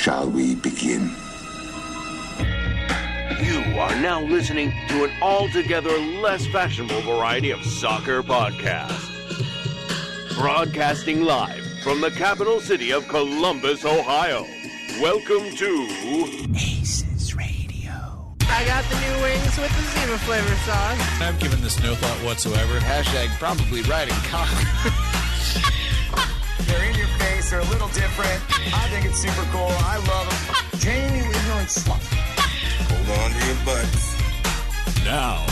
Shall we begin? You are now listening to an altogether less fashionable variety of soccer podcast. Broadcasting live from the capital city of Columbus, Ohio. Welcome to ACES Radio. I got the new wings with the Zima flavor sauce. I've given this no thought whatsoever. Hashtag probably right in cock. They're in your face, they're a little different. I think it's super cool. I love them. Jamie, ignorant slut. Hold on to your butts. Now,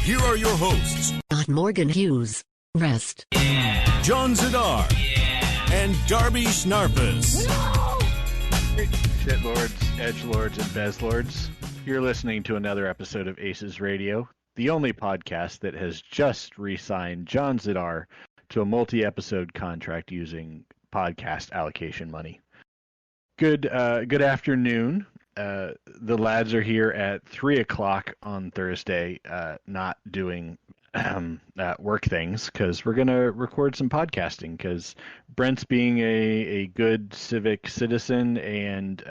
here are your hosts. Not Morgan Hughes. Rest. John Zadar. And Darby Snarpus. Shitlords, edgelords, and bezlords. You're listening to another episode of ACES Radio, the only podcast that has just re-signed John Zadar to a multi-episode contract using podcast allocation money. Good afternoon. The lads are here at 3 o'clock on Thursday, not doing work things, because we're going to record some podcasting, because Brent's being a good civic citizen, and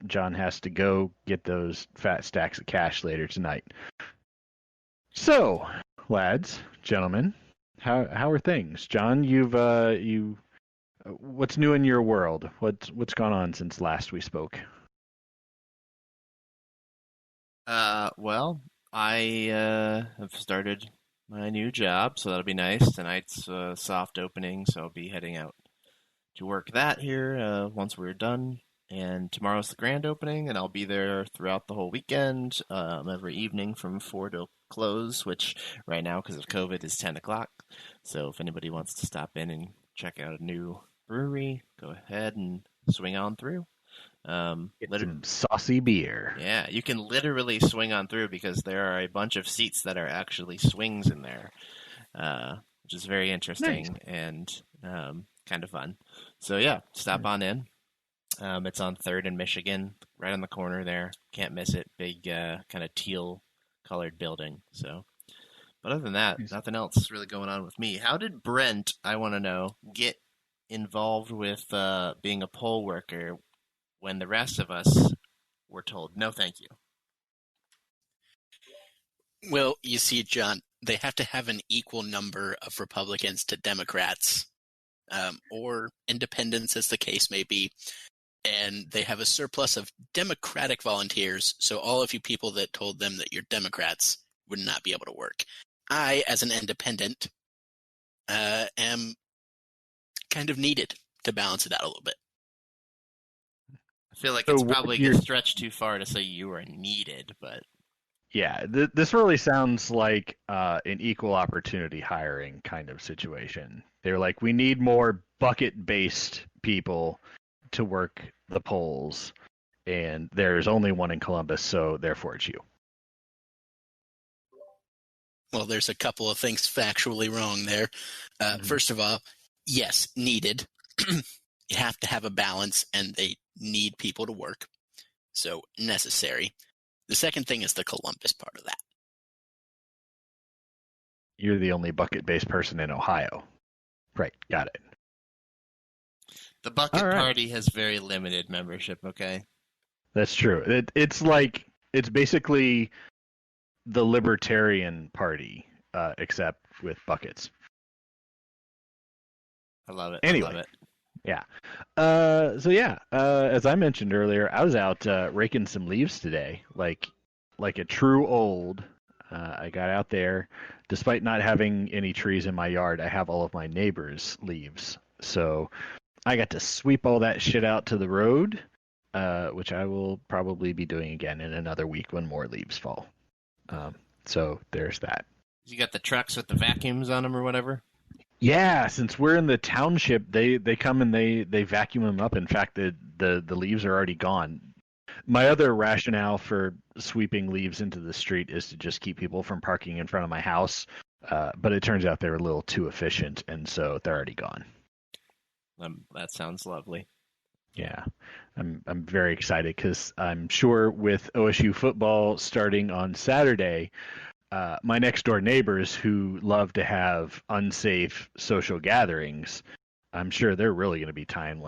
John has to go get those fat stacks of cash later tonight. So, lads, gentlemen, how are things? John, what's new in your world? What's gone on since last we spoke? Well, I have started my new job, so that'll be nice. Tonight's soft opening, so I'll be heading out to work that here once we're done. And tomorrow's the grand opening, and I'll be there throughout the whole weekend, every evening from 4 till close, which right now, because of COVID, is 10 o'clock. So if anybody wants to stop in and check out a new brewery, go ahead and swing on through. Get some saucy beer. Yeah, you can literally swing on through, because there are a bunch of seats that are actually swings in there, which is very interesting. Nice. And kind of fun. So yeah, stop on in. It's on 3rd and Michigan, right on the corner there. Can't miss it. Big kind of teal-colored building. So, but other than that, nothing else really going on with me. How did Brent, I want to know, get involved with being a poll worker when the rest of us were told, no thank you? Well, you see, John, they have to have an equal number of Republicans to Democrats, or independents, as the case may be. And they have a surplus of Democratic volunteers, so all of you people that told them that you're Democrats would not be able to work. I, as an independent, am kind of needed to balance it out a little bit. I feel like it's probably a stretch too far to say you are needed, but... Yeah, this really sounds like an equal opportunity hiring kind of situation. They're like, we need more bucket-based people to work the polls, and there's only one in Columbus, so therefore it's you. Well, there's a couple of things factually wrong there. First of all, yes, needed. You have to have a balance, and they need people to work. So necessary. The second thing is the Columbus part of that. You're the only bucket-based person in Ohio. Right, got it. The Bucket Party has very limited membership, okay? That's true. It's basically the Libertarian Party, except with buckets. I love it. Anyway. I love it. Yeah. As I mentioned earlier, I was out raking some leaves today, like a true old. I got out there. Despite not having any trees in my yard, I have all of my neighbors' leaves. So I got to sweep all that shit out to the road, which I will probably be doing again in another week when more leaves fall. So there's that. You got the trucks with the vacuums on them or whatever? Yeah, since we're in the township, they come and they vacuum them up. In fact, the leaves are already gone. My other rationale for sweeping leaves into the street is to just keep people from parking in front of my house, but it turns out they're a little too efficient, and so they're already gone. That sounds lovely. Yeah, I'm very excited because I'm sure with OSU football starting on Saturday, my next door neighbors who love to have unsafe social gatherings, I'm sure they're really going to be tying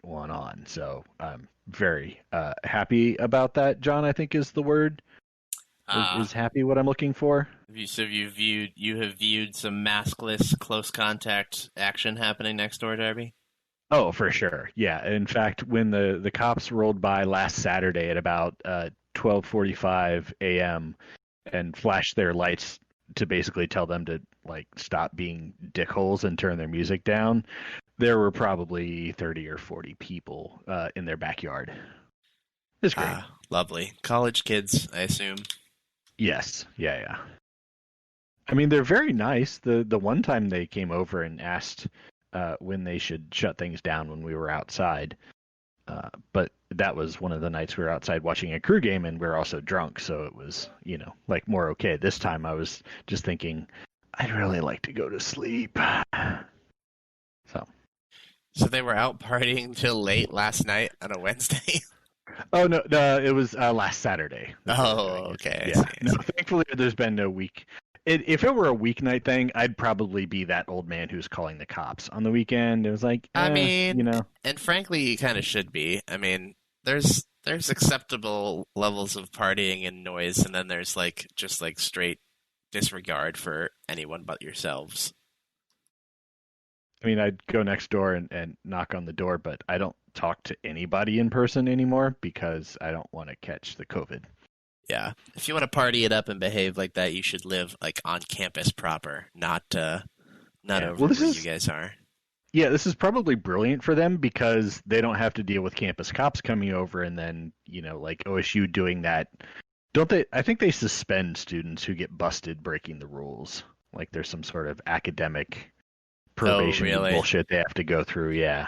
one on. So I'm very happy about that. John, I think is the word. Is happy what I'm looking for. So you have viewed some maskless close contact action happening next door, Darby? Oh, for sure. Yeah. In fact, when the cops rolled by last Saturday at about 12:45 a.m. and flashed their lights to basically tell them to like stop being dickholes and turn their music down, there were probably 30 or 40 people in their backyard. It's great. Lovely. College kids, I assume. Yes. Yeah. I mean, they're very nice. The one time they came over and asked when they should shut things down when we were outside. But that was one of the nights we were outside watching a crew game, and we were also drunk, so it was, like more okay. This time I was just thinking, I'd really like to go to sleep. So they were out partying till late last night on a Wednesday? Oh, no, it was last Saturday. Oh, okay. Yeah. No, thankfully, there's been no week. If it were a weeknight thing, I'd probably be that old man who's calling the cops. On the weekend, it was like, and frankly, you kind of should be. I mean, there's acceptable levels of partying and noise, and then there's just straight disregard for anyone but yourselves. I mean, I'd go next door and knock on the door, but I don't talk to anybody in person anymore because I don't want to catch the COVID. Yeah. If you want to party it up and behave like that, you should live on campus proper, not over where you guys are. Yeah, this is probably brilliant for them because they don't have to deal with campus cops coming over and then, like OSU doing that. Don't they? I think they suspend students who get busted breaking the rules. Like there's some sort of academic probation bullshit they have to go through. Yeah.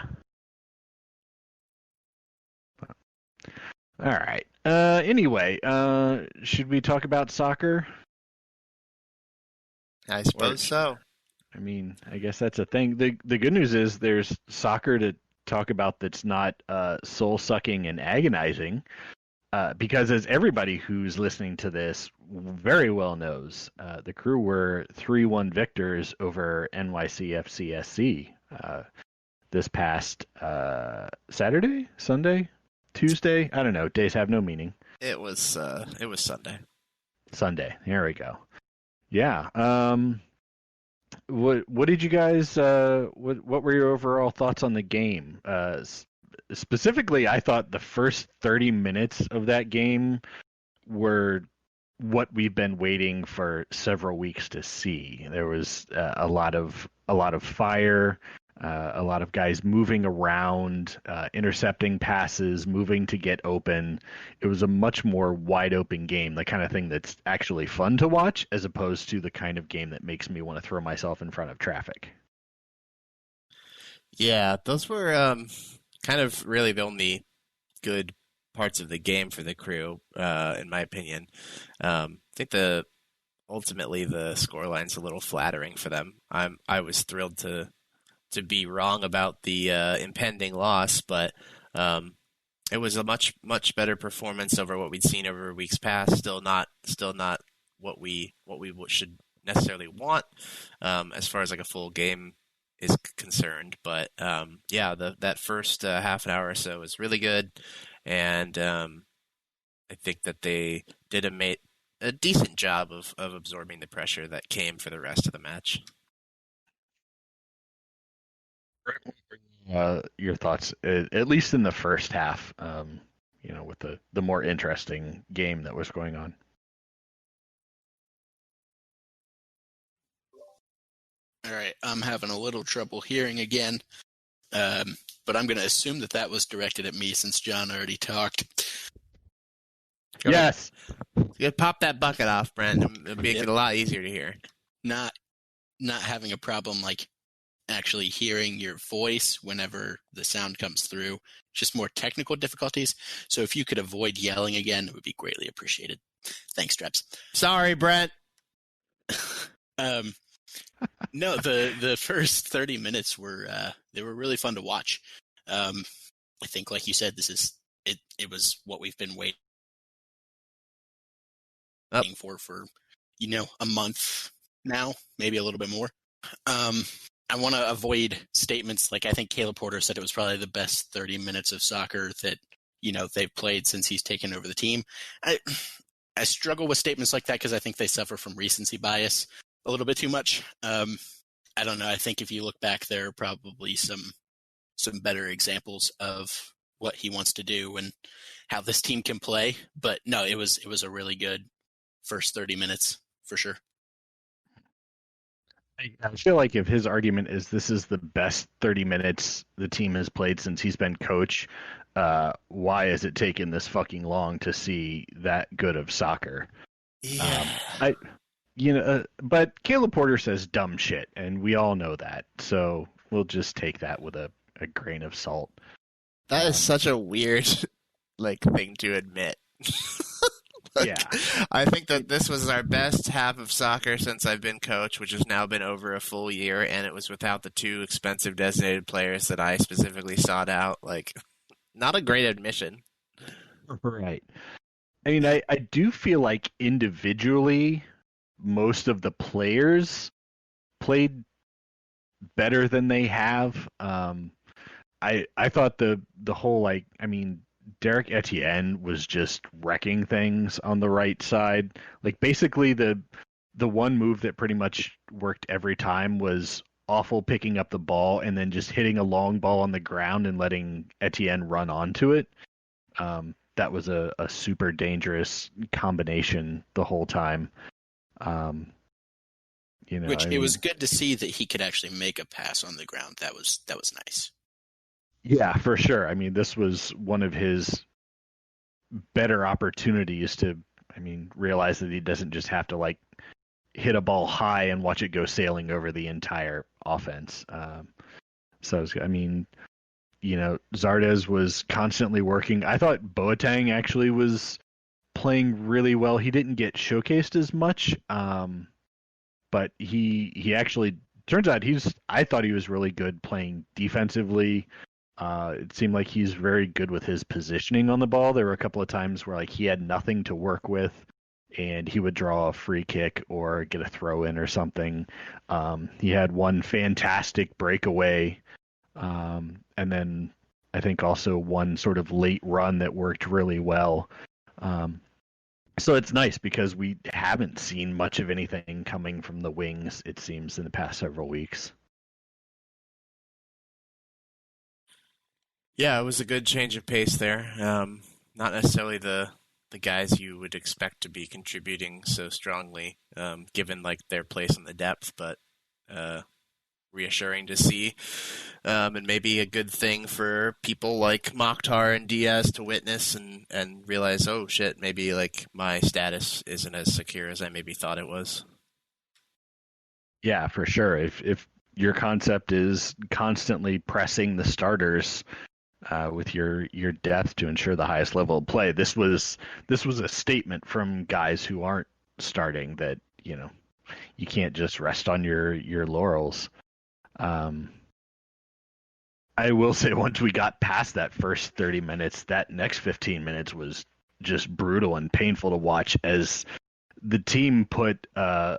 All right. Anyway, should we talk about soccer? I suppose so. I mean, I guess that's a thing. The good news is there's soccer to talk about that's not soul-sucking and agonizing, because as everybody who's listening to this very well knows, the Crew were 3-1 victors over NYCFCSC this past Saturday, Sunday, Tuesday. I don't know. Days have no meaning. It was Sunday. Sunday. Here we go. Yeah. What did you guys? What were your overall thoughts on the game? Specifically, I thought the first 30 minutes of that game were what we've been waiting for several weeks to see. There was a lot of fire, a lot of guys moving around, intercepting passes, moving to get open. It was a much more wide open game, the kind of thing that's actually fun to watch, as opposed to the kind of game that makes me want to throw myself in front of traffic. Yeah, those were kind of really the only good parts of the game for the Crew, in my opinion. I think ultimately the scoreline's a little flattering for them. I was thrilled to be wrong about the impending loss, but it was a much better performance over what we'd seen over weeks past. Still not what we should necessarily want as far as a full game is concerned. But that first half an hour or so was really good, and I think that they did a decent job of absorbing the pressure that came for the rest of the match. Your thoughts, at least in the first half, with the more interesting game that was going on. All right, I'm having a little trouble hearing again, but I'm going to assume that was directed at me since John already talked. Yes. You pop that bucket off, Brent. It'll make it a lot easier to hear. Not having a problem actually hearing your voice whenever the sound comes through. Just more technical difficulties. So if you could avoid yelling again, it would be greatly appreciated. Thanks, Dreps. Sorry, Brent. No, the first 30 minutes were really fun to watch. I think, like you said, it was what we've been waiting for a month now, maybe a little bit more. I want to avoid statements like I think Caleb Porter said it was probably the best 30 minutes of soccer that, they've played since he's taken over the team. I struggle with statements like that because I think they suffer from recency bias a little bit too much. I don't know. I think if you look back, there are probably some better examples of what he wants to do and how this team can play. But no, it was a really good first 30 minutes for sure. I feel like if his argument is this is the best 30 minutes the team has played since he's been coach, why is it taking this fucking long to see that good of soccer? Yeah. But Caleb Porter says dumb shit, and we all know that. So we'll just take that with a grain of salt. That is such a weird thing to admit. Yeah. I think that this was our best half of soccer since I've been coach, which has now been over a full year, and it was without the 2 expensive designated players that I specifically sought out. Not a great admission. Right. I mean, I do feel like individually, most of the players played better than they have. I thought the whole Derek Etienne was just wrecking things on the right side. Basically the one move that pretty much worked every time was awful picking up the ball and then just hitting a long ball on the ground and letting Etienne run onto it. That was a super dangerous combination the whole time. It was good to see that he could actually make a pass on the ground. That was nice. Yeah, for sure. I mean, this was one of his better opportunities to, realize that he doesn't just have to hit a ball high and watch it go sailing over the entire offense. Zardes was constantly working. I thought Boateng actually was playing really well. He didn't get showcased as much, but he actually turns out I thought he was really good playing defensively. It seemed like he's very good with his positioning on the ball. There were a couple of times where he had nothing to work with, and he would draw a free kick or get a throw in or something. He had one fantastic breakaway, and then I think also one sort of late run that worked really well. So it's nice because we haven't seen much of anything coming from the wings, it seems, in the past several weeks. Yeah, it was a good change of pace there. Not necessarily the guys you would expect to be contributing so strongly, given their place in the depth, but reassuring to see, and maybe a good thing for people like Mokhtar and Diaz to witness and realize, oh shit, maybe my status isn't as secure as I maybe thought it was. Yeah, for sure. If your concept is constantly pressing the starters with your depth to ensure the highest level of play, this was a statement from guys who aren't starting that you can't just rest on your laurels. I will say once we got past that first 30 minutes, that next 15 minutes was just brutal and painful to watch as the team put a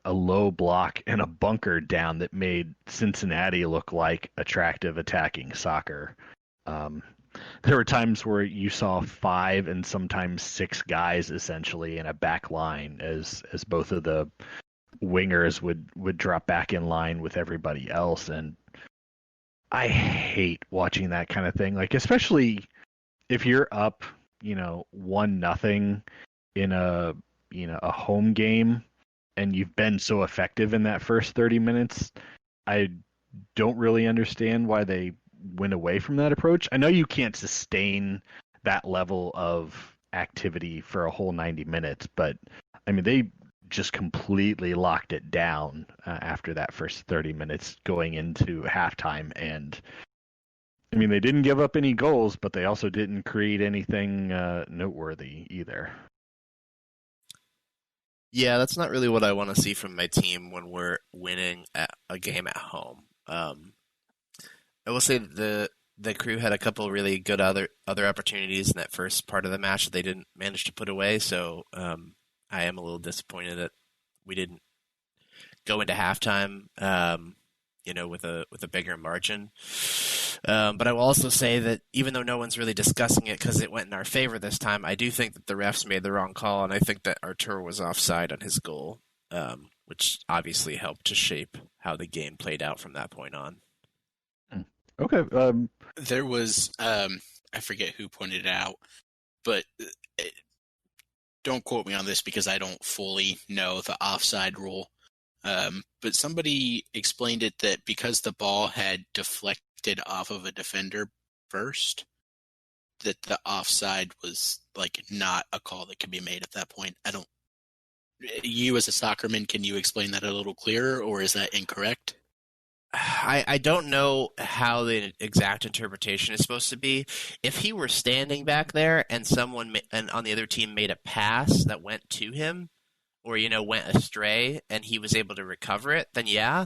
low block and a bunker down that made Cincinnati look like attractive attacking soccer. There were times where you saw 5 and sometimes 6 guys essentially in a back line as both of the wingers would drop back in line with everybody else, and I hate watching that kind of thing. Especially if you're up, 1-0 in a home game and you've been so effective in that first 30 minutes. I don't really understand why they went away from that approach. I know you can't sustain that level of activity for a whole 90 minutes, but they just completely locked it down after that first 30 minutes going into halftime. And they didn't give up any goals, but they also didn't create anything noteworthy either. Yeah, that's not really what I want to see from my team when we're winning a game at home. I will say that the crew had a couple really good other opportunities in that first part of the match that they didn't manage to put away. So I am a little disappointed that we didn't go into halftime, with a bigger margin. But I will also say that even though no one's really discussing it because it went in our favor this time, I do think that the refs made the wrong call, and I think that Arturo was offside on his goal, which obviously helped to shape how the game played out from that point on. Okay. There was, I forget who pointed it out, but don't quote me on this because I don't fully know the offside rule. But somebody explained it that because the ball had deflected off of a defender first, that the offside was like not a call that could be made at that point. You as a soccerman, can you explain that a little clearer, or is that incorrect? I don't know how the exact interpretation is supposed to be. If he were standing back there and someone on the other team made a pass that went to him, or went astray and he was able to recover it, then yeah.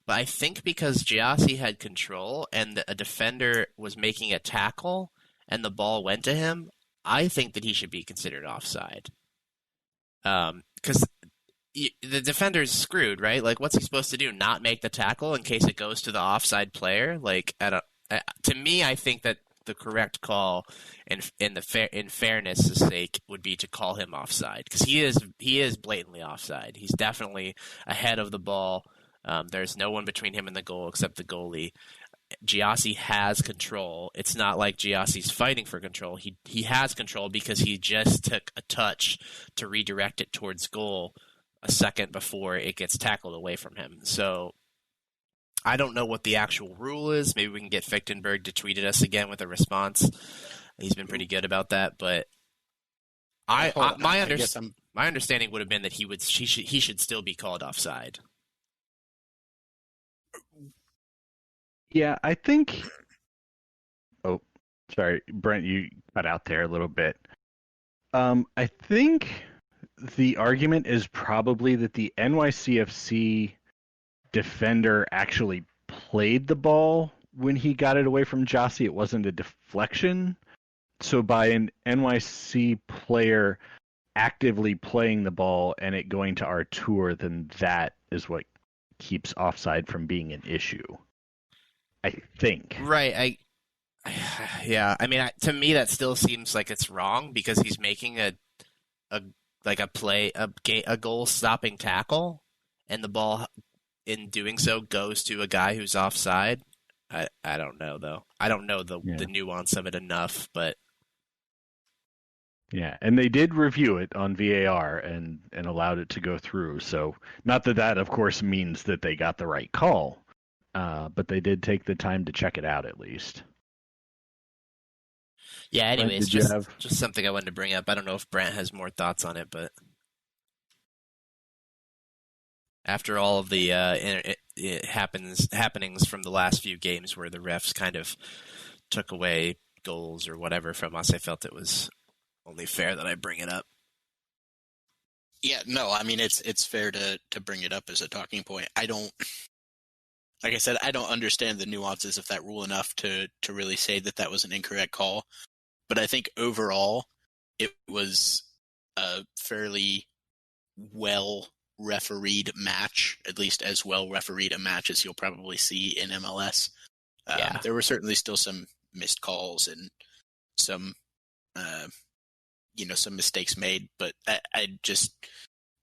But I think because Giassi had control and a defender was making a tackle and the ball went to him, I think that he should be considered offside. Because the defender's screwed, right? Like, what's he supposed to do? Not make the tackle in case it goes to the offside player? Like, to me, I think that the correct call, in fairness' sake, would be to call him offside because he is blatantly offside. He's definitely ahead of the ball. There's no one between him and the goal except the goalie. Giassi has control. It's not like Giassi's fighting for control. He has control because he just took a touch to redirect it towards goal a second before it gets tackled away from him. So I don't know what the actual rule is. Maybe we can get Fichtenberg to tweet at us again with a response. He's been pretty good about that, but my understanding would have been that he should still be called offside. Yeah, I think. Oh, sorry, Brent, you cut out there a little bit. I think the argument is probably that the NYCFC defender actually played the ball when he got it away from Giassi. It wasn't a deflection. So by an NYC player actively playing the ball and it going to Artur, then that is what keeps offside from being an issue, I think. Right. Yeah. I mean, to me, that still seems like it's wrong because he's making a goal-stopping tackle, and the ball, in doing so, goes to a guy who's offside. I don't know, though. I don't know the nuance of it enough, but... Yeah, and they did review it on VAR and allowed it to go through. So, not that, of course, means that they got the right call, but they did take the time to check it out, at least. Yeah, anyways, just something I wanted to bring up. I don't know if Brant has more thoughts on it, but after all of the happenings from the last few games where the refs kind of took away goals or whatever from us, I felt it was only fair that I bring it up. Yeah, no, I mean, it's fair to bring it up as a talking point. Like I said, I don't understand the nuances of that rule enough to really say that was an incorrect call. But I think overall, it was a fairly well refereed match, at least as well refereed a match as you'll probably see in MLS. There were certainly still some missed calls and some mistakes made, but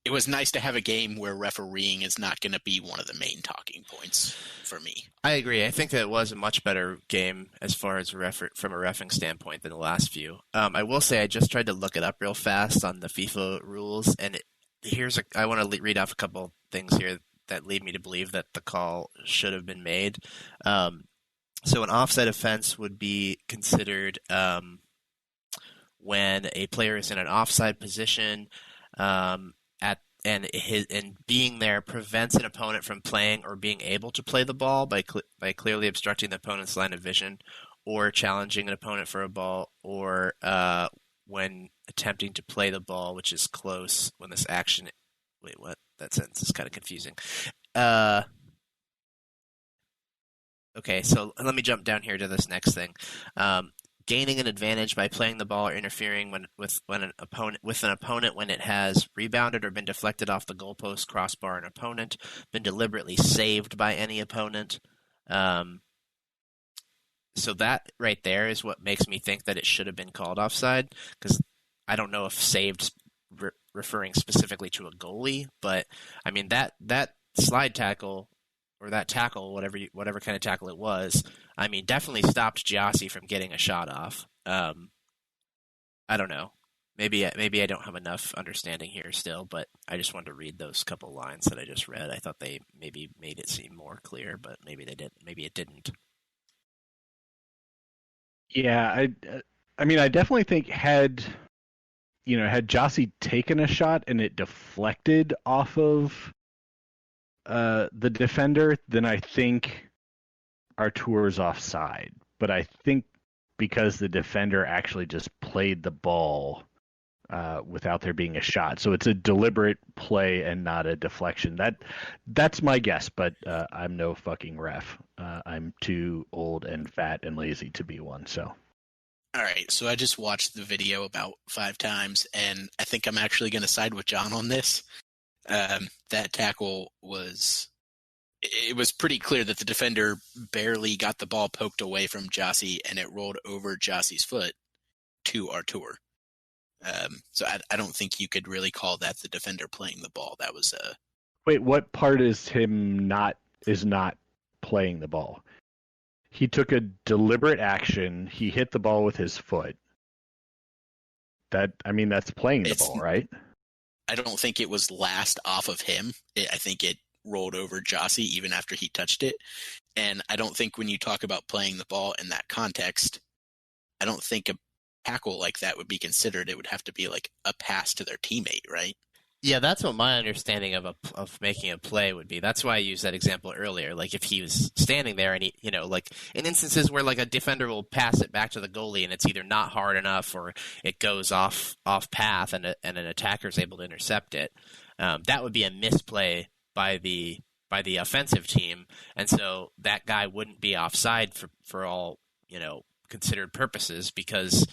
it was nice to have a game where refereeing is not going to be one of the main talking points for me. I agree. I think that it was a much better game as far as from a reffing standpoint than the last few. I will say I just tried to look it up real fast on the FIFA rules, and I want to read off a couple things here that lead me to believe that the call should have been made. So an offside offense would be considered when a player is in an offside position and being there prevents an opponent from playing or being able to play the ball by clearly obstructing the opponent's line of vision, or challenging an opponent for a ball, or when attempting to play the ball, which is close when this action. Wait, what? That sentence is kind of confusing. Okay, so let me jump down here to this next thing. gaining an advantage by playing the ball or interfering with an opponent when it has rebounded or been deflected off the goalpost, crossbar, an opponent, been deliberately saved by any opponent. So that right there is what makes me think that it should have been called offside, because I don't know if saved referring specifically to a goalie, but I mean that slide tackle or that tackle, whatever kind of tackle it was, I mean definitely stopped Giassi from getting a shot off. I don't know. Maybe I don't have enough understanding here still, but I just wanted to read those couple lines that I just read. I thought they maybe made it seem more clear, but maybe they didn't. Maybe it didn't. Yeah, I mean, I definitely think had Giassi taken a shot and it deflected off of the defender, then I think Artur's offside. But I think because the defender actually just played the ball without there being a shot, so it's a deliberate play and not a deflection. That's my guess, but I'm no fucking ref. I'm too old and fat and lazy to be one. So. All right, so I just watched the video about 5 times, and I think I'm actually going to side with John on this. That tackle was pretty clear that the defender barely got the ball poked away from Giassi, and it rolled over Giassi's foot to Artur. So I don't think you could really call that the defender playing the ball. That was Wait, what part is him not playing the ball? He took a deliberate action. He hit the ball with his foot. That's playing the ball, right? I don't think it was last off of him. I think it rolled over Giassi even after he touched it. And I don't think when you talk about playing the ball in that context, I don't think a tackle like that would be considered. It would have to be like a pass to their teammate, right? Yeah, that's what my understanding of making a play would be. That's why I used that example earlier. Like if he was standing there and he, like in instances where like a defender will pass it back to the goalie and it's either not hard enough or it goes off path and an attacker is able to intercept it. That would be a misplay by the offensive team, and so that guy wouldn't be offside for all considered purposes because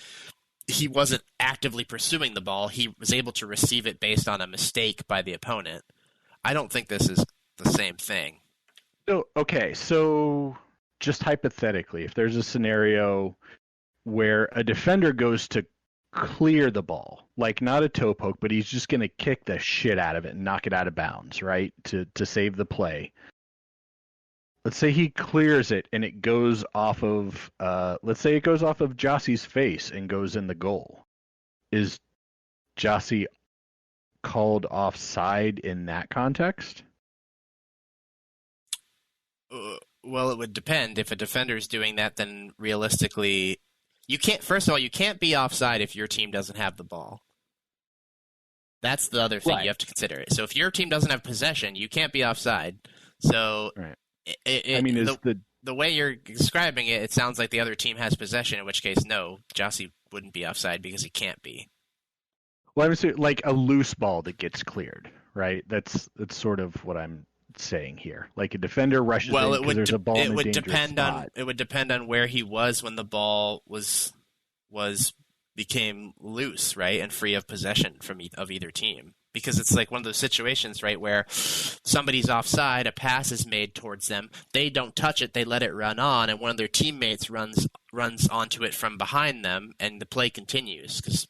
he wasn't actively pursuing the ball. He was able to receive it based on a mistake by the opponent. I don't think this is the same thing. So just hypothetically, if there's a scenario where a defender goes to clear the ball, like not a toe poke, but he's just going to kick the shit out of it and knock it out of bounds, right, to save the play. Let's say he clears it and it goes off of, Giassi's face and goes in the goal. Is Giassi called offside in that context? Well, it would depend. If a defender's doing that, then realistically, you can't be offside if your team doesn't have the ball. That's the other thing you have to consider. So if your team doesn't have possession, you can't be offside. So. Right. The way you're describing it, it sounds like the other team has possession, in which case, no, Giassi wouldn't be offside because he can't be. Well, I would say like a loose ball that gets cleared, right? That's sort of what I'm saying here. Like a defender rushes in because there's a ball in a dangerous spot. It would depend on where he was when the ball became loose, right, and free of possession of either team. Because it's like one of those situations, right, where somebody's offside, a pass is made towards them, they don't touch it, they let it run on, and one of their teammates runs onto it from behind them, and the play continues, because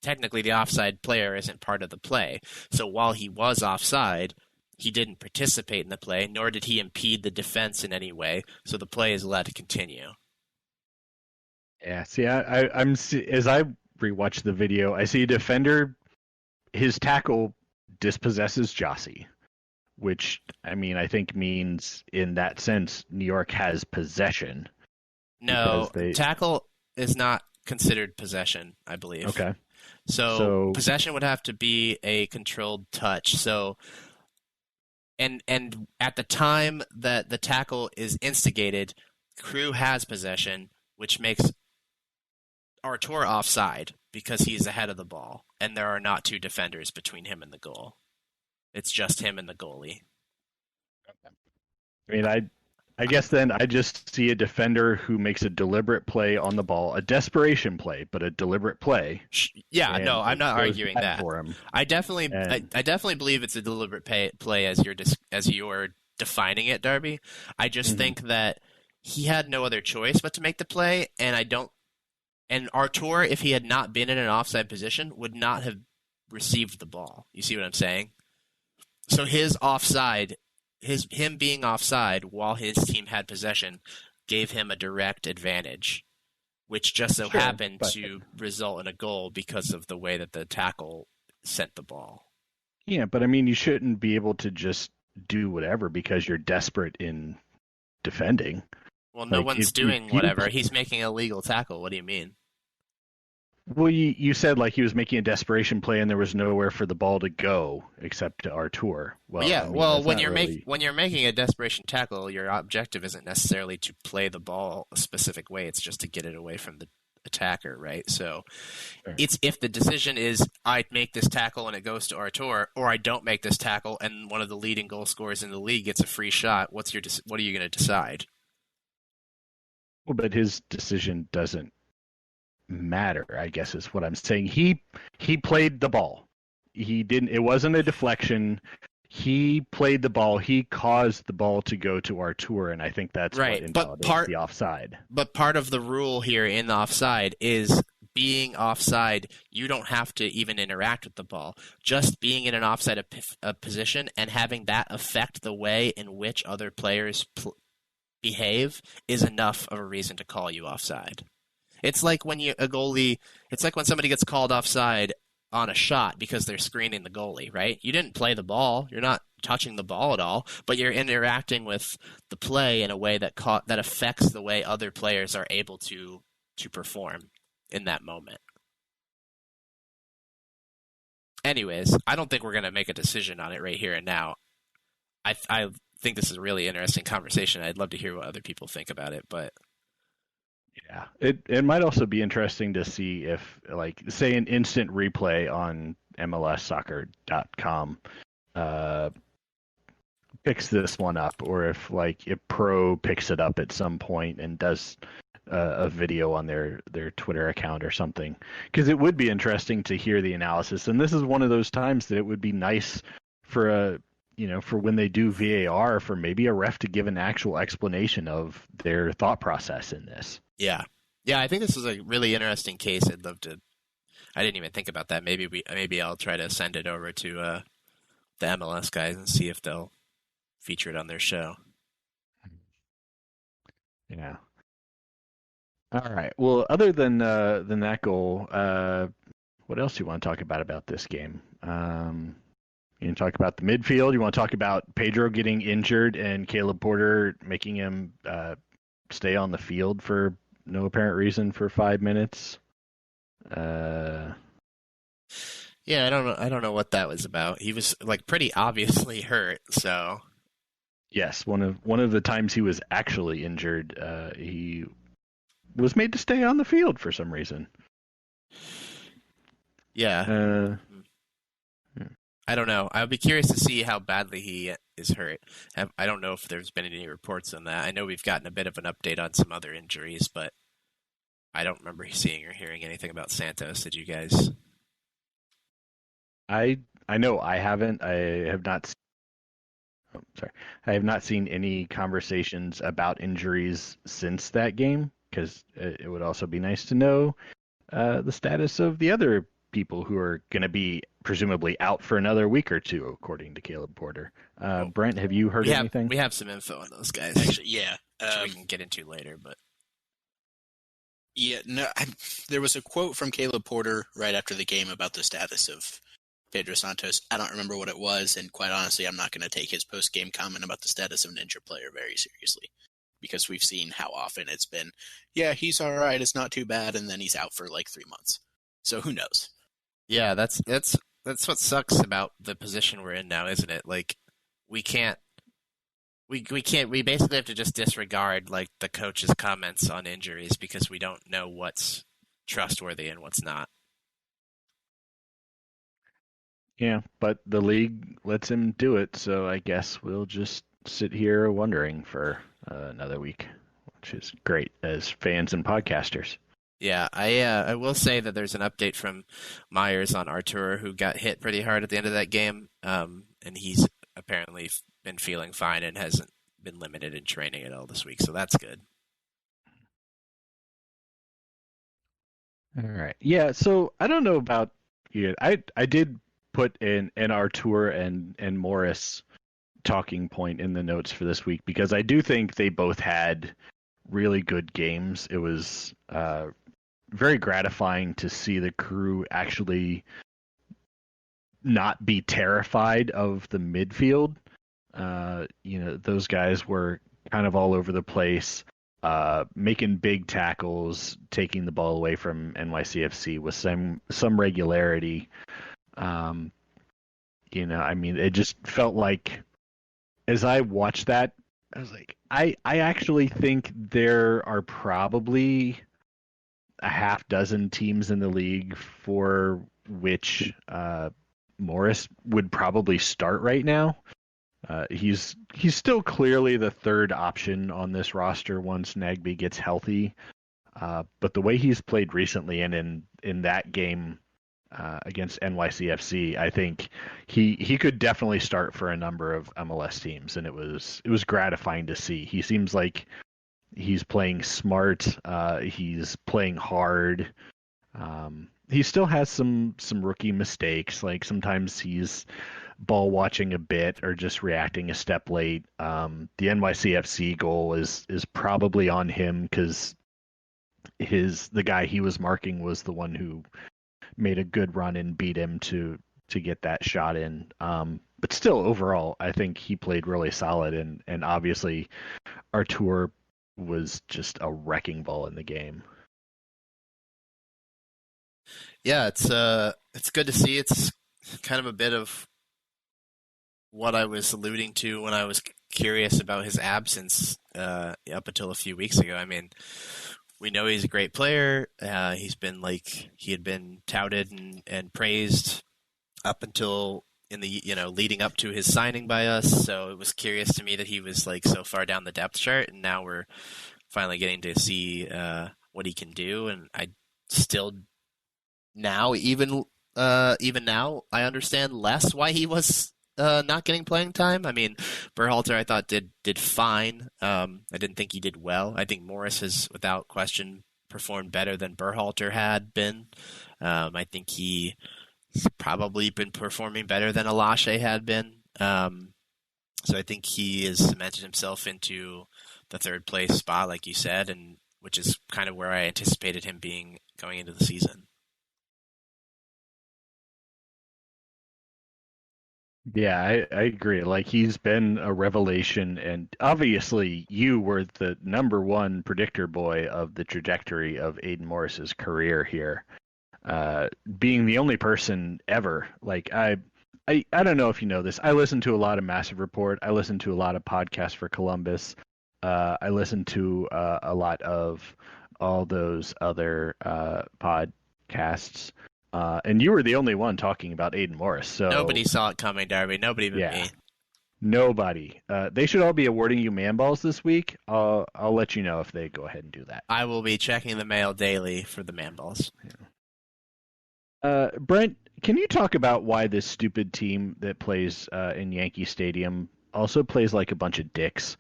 technically the offside player isn't part of the play. So while he was offside, he didn't participate in the play, nor did he impede the defense in any way, so the play is allowed to continue. Yeah, see, I'm as I rewatch the video, I see a defender. His tackle dispossesses Giassi, which, I think means in that sense New York has possession. No, tackle is not considered possession, I believe. Okay. So possession would have to be a controlled touch. So, and at the time that the tackle is instigated, Crew has possession, which makes Artur offside because he's ahead of the ball, and there are not two defenders between him and the goal. It's just him and the goalie. Okay. I guess then I just see a defender who makes a deliberate play on the ball, a desperation play, but a deliberate play. Yeah, no, I'm not arguing that. For him. I definitely believe it's a deliberate play as you're defining it, Darby. I just think that he had no other choice but to make the play, and Artur, if he had not been in an offside position, would not have received the ball. You see what I'm saying? So him being offside while his team had possession gave him a direct advantage, which just so happened to result in a goal because of the way that the tackle sent the ball. Yeah, but I mean, you shouldn't be able to just do whatever because you're desperate in defending. Well, no one's doing whatever. He's making a legal tackle. What do you mean? Well, you said like he was making a desperation play and there was nowhere for the ball to go except to Artur. Well, yeah. I mean, well, when you're making a desperation tackle, your objective isn't necessarily to play the ball a specific way. It's just to get it away from the attacker, right? So, it's if the decision is I make this tackle and it goes to Artur, or I don't make this tackle and one of the leading goal scorers in the league gets a free shot. What are you going to decide? Well, but his decision doesn't matter, I guess is what I'm saying. He played the ball. He didn't. It wasn't a deflection. He played the ball. He caused the ball to go to Artur, and I think that's right. What invalidates the offside. But part of the rule here in the offside is being offside. You don't have to even interact with the ball. Just being in an offside position and having that affect the way in which other players behave is enough of a reason to call you offside. It's like when it's like when somebody gets called offside on a shot because they're screening the goalie, right? You didn't play the ball. You're not touching the ball at all, but you're interacting with the play in a way that affects the way other players are able to perform in that moment. Anyways, I don't think we're going to make a decision on it right here and now. I think this is a really interesting conversation. I'd love to hear what other people think about it, but yeah, it might also be interesting to see if, like, say an instant replay on MLSsoccer.com picks this one up, or if Pro picks it up at some point and does a video on their Twitter account or something, because it would be interesting to hear the analysis. And this is one of those times that it would be nice for for when they do VAR, for maybe a ref to give an actual explanation of their thought process in this. Yeah, I think this is a really interesting case. I'd love to. I didn't even think about that. Maybe I'll try to send it over to the MLS guys and see if they'll feature it on their show. Yeah. All right. Well, other than that goal, what else do you want to talk about this game? You can talk about the midfield. You want to talk about Pedro getting injured and Caleb Porter making him stay on the field for no apparent reason for 5 minutes. Yeah, I don't know what that was about. He was pretty obviously hurt. So yes, one of the times he was actually injured, he was made to stay on the field for some reason. Yeah. I don't know. I'll be curious to see how badly he is hurt. I don't know if there's been any reports on that. I know we've gotten a bit of an update on some other injuries, but I don't remember seeing or hearing anything about Santos. Did you guys? I know I haven't. I have not. I have not seen any conversations about injuries since that game, because it would also be nice to know the status of the other people who are going to be presumably out for another week or two, according to Caleb Porter. Brent, have you heard anything? We have some info on those guys. Actually, yeah. Which we can get into later, but yeah, no. There was a quote from Caleb Porter right after the game about the status of Pedro Santos. I don't remember what it was, and quite honestly, I'm not going to take his post-game comment about the status of an injured player very seriously, because we've seen how often it's been, yeah, he's all right, it's not too bad, and then he's out for 3 months. So who knows? Yeah, that's what sucks about the position we're in now, isn't it? We basically have to just disregard the coach's comments on injuries because we don't know what's trustworthy and what's not. Yeah, but the league lets him do it, so I guess we'll just sit here wondering for another week, which is great as fans and podcasters. Yeah, I will say that there's an update from Myers on Artur, who got hit pretty hard at the end of that game, and he's apparently been feeling fine and hasn't been limited in training at all this week, so that's good. All right. Yeah, so I don't know about you. I did put in an Artur and Morris talking point in the notes for this week because I do think they both had really good games. It was very gratifying to see the crew actually not be terrified of the midfield. Those guys were kind of all over the place, making big tackles, taking the ball away from NYCFC with some regularity. It just felt like, as I watched that, I was like, I actually think there are probably a half dozen teams in the league for which Morris would probably start right now. He's still clearly the third option on this roster once Nagby gets healthy. But the way he's played recently and in that game against NYCFC, I think he could definitely start for a number of MLS teams, and it was gratifying to see. He seems like he's playing smart. He's playing hard. He still has some rookie mistakes. Like sometimes he's ball watching a bit or just reacting a step late. The NYCFC goal is probably on him because the guy he was marking was the one who made a good run and beat him to get that shot in. But still, overall, I think he played really solid, and obviously Artur was just a wrecking ball in the game. Yeah, it's good to see. It's kind of a bit of what I was alluding to when I was curious about his absence up until a few weeks ago. I mean, we know he's a great player. He had been touted and praised up until in the leading up to his signing by us. So it was curious to me that he was so far down the depth chart, and now we're finally getting to see what he can do. And I still now even now I understand less why he was not getting playing time. I mean, Berhalter I thought did fine. I didn't think he did well. I think Morris has without question performed better than Berhalter had been. I think he's probably been performing better than Alashe had been. So I think he has cemented himself into the third place spot, like you said, and which is kind of where I anticipated him being going into the season. Yeah, I agree. He's been a revelation, and obviously you were the number one predictor boy of the trajectory of Aiden Morris's career here. Being the only person ever. I don't know if you know this. I listen to a lot of Massive Report. I listen to a lot of podcasts for Columbus. I listen to a lot of all those other podcasts. And you were the only one talking about Aiden Morris. So nobody saw it coming, Darby. Nobody but me. Nobody. They should all be awarding you man balls this week. I'll let you know if they go ahead and do that. I will be checking the mail daily for the man balls. Yeah. Brent, can you talk about why this stupid team that plays in Yankee Stadium also plays like a bunch of dicks?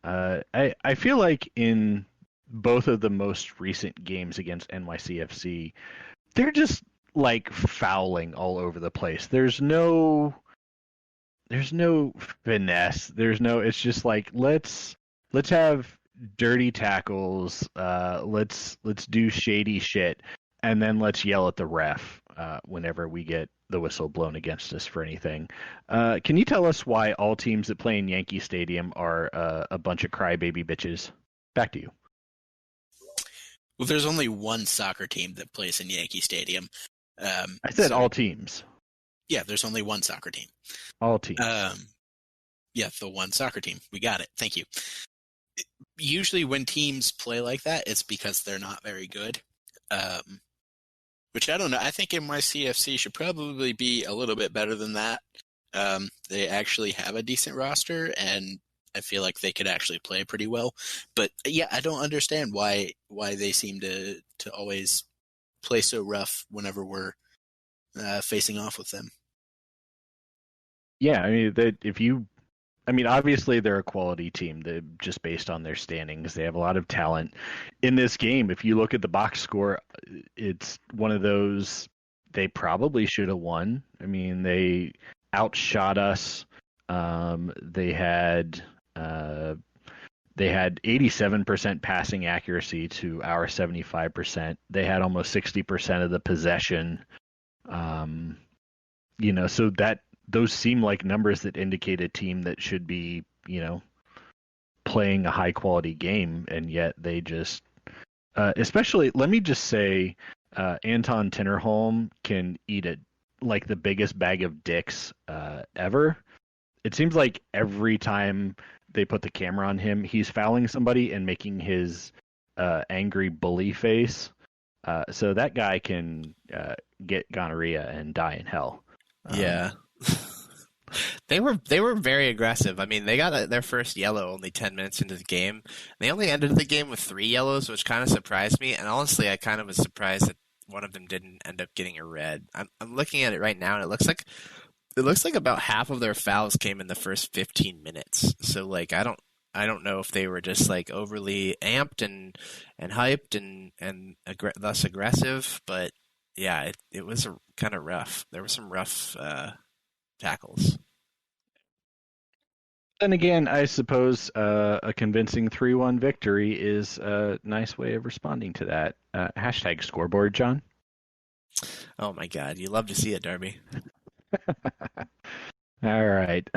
I feel like in both of the most recent games against NYCFC, they're just fouling all over the place. There's no finesse. It's just let's have dirty tackles. Let's do shady shit, and then let's yell at the ref whenever we get the whistle blown against us for anything. Can you tell us why all teams that play in Yankee Stadium are a bunch of crybaby bitches? Back to you. Well, there's only one soccer team that plays in Yankee Stadium. I said all teams. Yeah, there's only one soccer team. All teams. Yeah, the one soccer team. We got it. Thank you. Usually when teams play like that, it's because they're not very good. Which I don't know. I think NYCFC should probably be a little bit better than that. They actually have a decent roster, and I feel like they could actually play pretty well. But yeah, I don't understand why they seem to always play so rough whenever we're facing off with them. Yeah, I mean, obviously they're a quality team. Just based on their standings, they have a lot of talent. In this game, if you look at the box score, it's one of those they probably should have won. I mean, they outshot us. They had 87% passing accuracy to our 75%. They had almost 60% of the possession. So those seem like numbers that indicate a team that should be, playing a high quality game, and yet they just, especially, let me just say, Anton Tinnerholm can eat like the biggest bag of dicks ever. It seems like every time they put the camera on him, he's fouling somebody and making his angry bully face. So that guy can get gonorrhea and die in hell. Yeah. They were very aggressive. I mean, they got their first yellow only 10 minutes into the game. They only ended the game with 3 yellows, which kind of surprised me. And honestly, I kind of was surprised that one of them didn't end up getting a red. I'm looking at it right now, and it looks like about half of their fouls came in the first 15 minutes. So like, I don't know if they were just like overly amped and hyped and thus aggressive, but yeah, it was kind of rough. There were some rough tackles. Then again, I suppose a convincing 3-1 victory is a nice way of responding to that. Hashtag scoreboard, John. Oh my God, you love to see it, Darby. All right.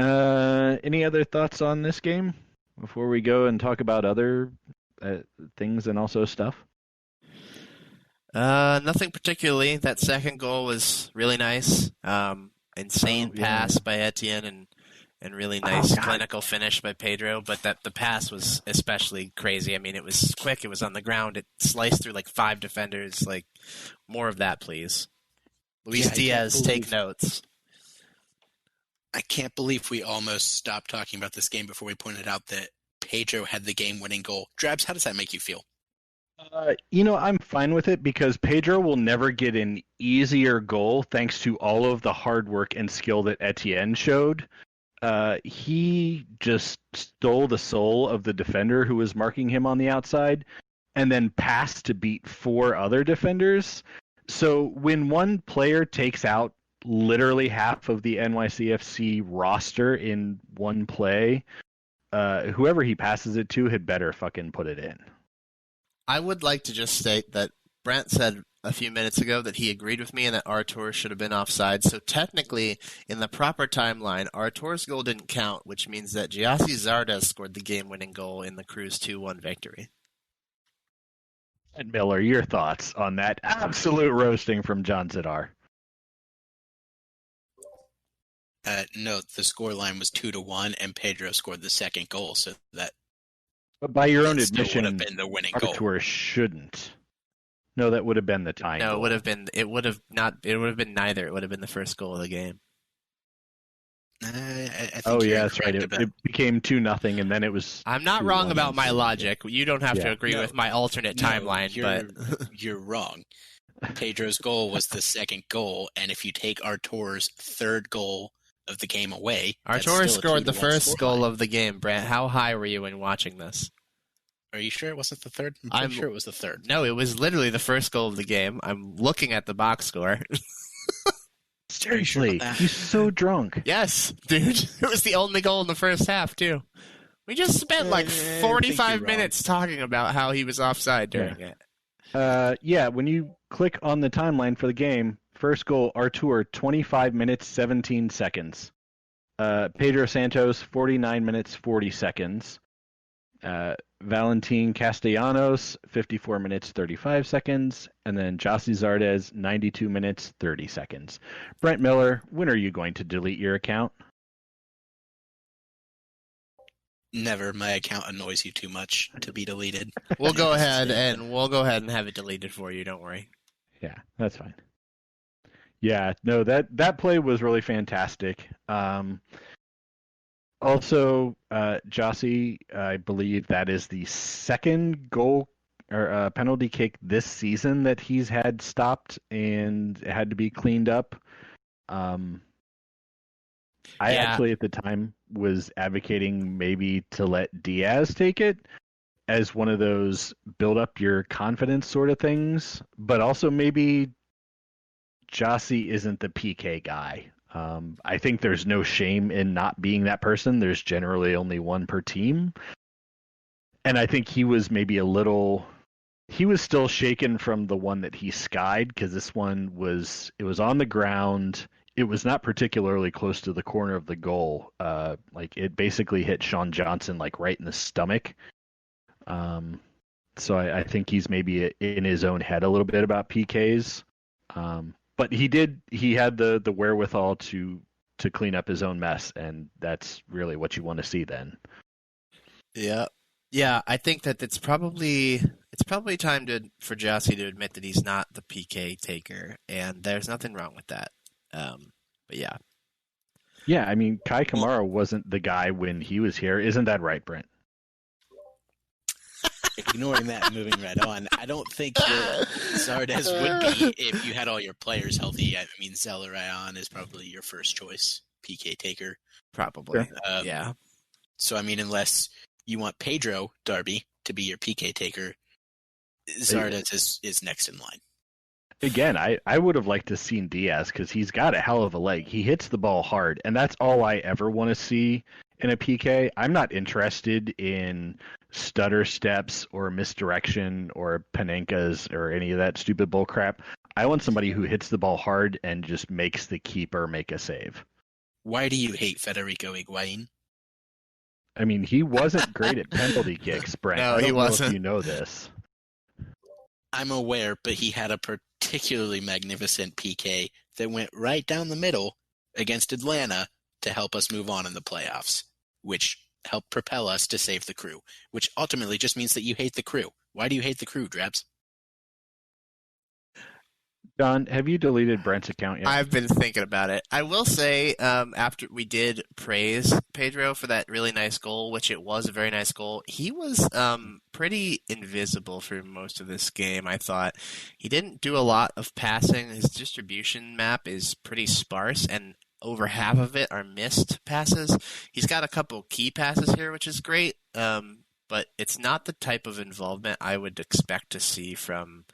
Any other thoughts on this game before we go and talk about other things and also stuff? Nothing particularly. That second goal was really nice. Insane pass by Etienne and really nice clinical finish by Pedro. But the pass was especially crazy. I mean, it was quick. It was on the ground. It sliced through like 5 defenders. Like, more of that, please. Luis Diaz, take notes. I can't believe we almost stopped talking about this game before we pointed out that Pedro had the game-winning goal. Drabs, how does that make you feel? I'm fine with it because Pedro will never get an easier goal thanks to all of the hard work and skill that Etienne showed. He just stole the soul of the defender who was marking him on the outside and then passed to beat 4 other defenders. So when one player takes out literally half of the NYCFC roster in one play, whoever he passes it to had better fucking put it in. I would like to just state that Brent said a few minutes ago that he agreed with me and that Artur should have been offside. So technically, in the proper timeline, Artur's goal didn't count, which means that Giassi Zardes scored the game-winning goal in the Cruz 2-1 victory. And Miller, your thoughts on that absolute roasting from John Zidar? No, the scoreline was 2-1, and Pedro scored the second goal, so that. But by your own admission, would have been the winning goal. Artur shouldn't. No, that would have been the tying goal. No, it would have been. It would have not. It would have been neither. It would have been the first goal of the game. I think that's right. It became 2-0, and then it was. I'm not wrong about my logic. You don't have to agree with my alternate timeline, but you're wrong. Pedro's goal was the second goal, and if you take Artur's third goal of the game away, Artur scored the first goal of the game. Brant, how high were you in watching this? Are you sure it wasn't the third? I'm sure it was the third. No, it was literally the first goal of the game. I'm looking at the box score. Seriously, he's so drunk. Yes, dude. It was the only goal in the first half, too. We just spent like 45 minutes talking about how he was offside during it. When you click on the timeline for the game, first goal, Artur, 25 minutes, 17 seconds. Pedro Santos, 49 minutes, 40 seconds. Valentin Castellanos, 54 minutes, 35 seconds. And then Giassi Zardes, 92 minutes, 30 seconds. Brent Miller, when are you going to delete your account? Never. My account annoys you too much to be deleted. We'll go ahead and have it deleted for you. Don't worry. Yeah, that's fine. Yeah, no, that play was really fantastic. Also, Jossie, I believe that is the second goal or penalty kick this season that he's had stopped and had to be cleaned up. Um, I Yeah. actually at the time was advocating maybe to let Diaz take it as one of those build up your confidence sort of things, but also maybe Jossie isn't the PK guy. I think there's no shame in not being that person. There's generally only one per team. And I think he was maybe he was still shaken from the one that he skied because this one it was on the ground. It was not particularly close to the corner of the goal. Like it basically hit Sean Johnson like right in the stomach. So I think he's maybe in his own head a little bit about PKs. But he had the wherewithal to clean up his own mess, and that's really what you want to see then. Yeah, I think that it's probably time for Jossie to admit that he's not the PK taker, and there's nothing wrong with that. But yeah. Yeah, I mean, Kai Kamara wasn't the guy when he was here. Isn't that right, Brent? Ignoring that and moving right on, I don't think that Zardes would be if you had all your players healthy. I mean, Zelarayan is probably your first choice PK taker. Probably. Sure. Yeah. So, I mean, unless you want Pedro, Darby, to be your PK taker, Zardes is next in line. Again, I would have liked to seen Diaz because he's got a hell of a leg. He hits the ball hard, and that's all I ever want to see in a PK. I'm not interested in stutter steps or misdirection or Panenkas or any of that stupid bull crap. I want somebody who hits the ball hard and just makes the keeper make a save. Why do you hate Federico Higuain? I mean, he wasn't great at penalty kicks, Brent. No, I don't he know wasn't. if you know this. I'm aware, but he had a particularly magnificent PK that went right down the middle against Atlanta to help us move on in the playoffs, which helped propel us to save the crew, which ultimately just means that you hate the crew. Why do you hate the crew, Drabs? John, have you deleted Brent's account yet? I've been thinking about it. I will say, after we did praise Pedro for that really nice goal, which it was a very nice goal, he was pretty invisible for most of this game, I thought. He didn't do a lot of passing. His distribution map is pretty sparse, and over half of it are missed passes. He's got a couple key passes here, which is great, but it's not the type of involvement I would expect to see from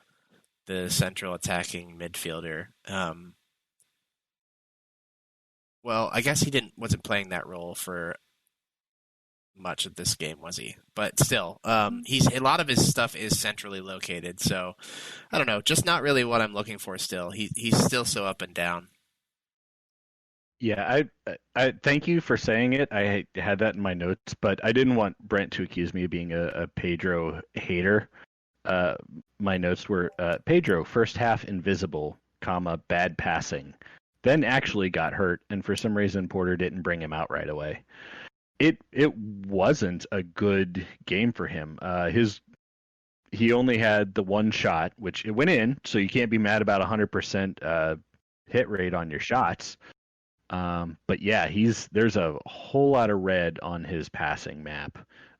the central attacking midfielder. Well, I guess he wasn't playing that role for much of this game, was he? But still, a lot of his stuff is centrally located, so I don't know, just not really what I'm looking for still. He's still so up and down. Yeah, I thank you for saying it. I had that in my notes, but I didn't want Brent to accuse me of being a Pedro hater. My notes were Pedro first half invisible, bad passing, then actually got hurt, and for some reason Porter didn't bring him out right away. It wasn't a good game for him. He only had the one shot, which it went in, so you can't be mad about 100% hit rate on your shots. But yeah, there's a whole lot of red on his passing map,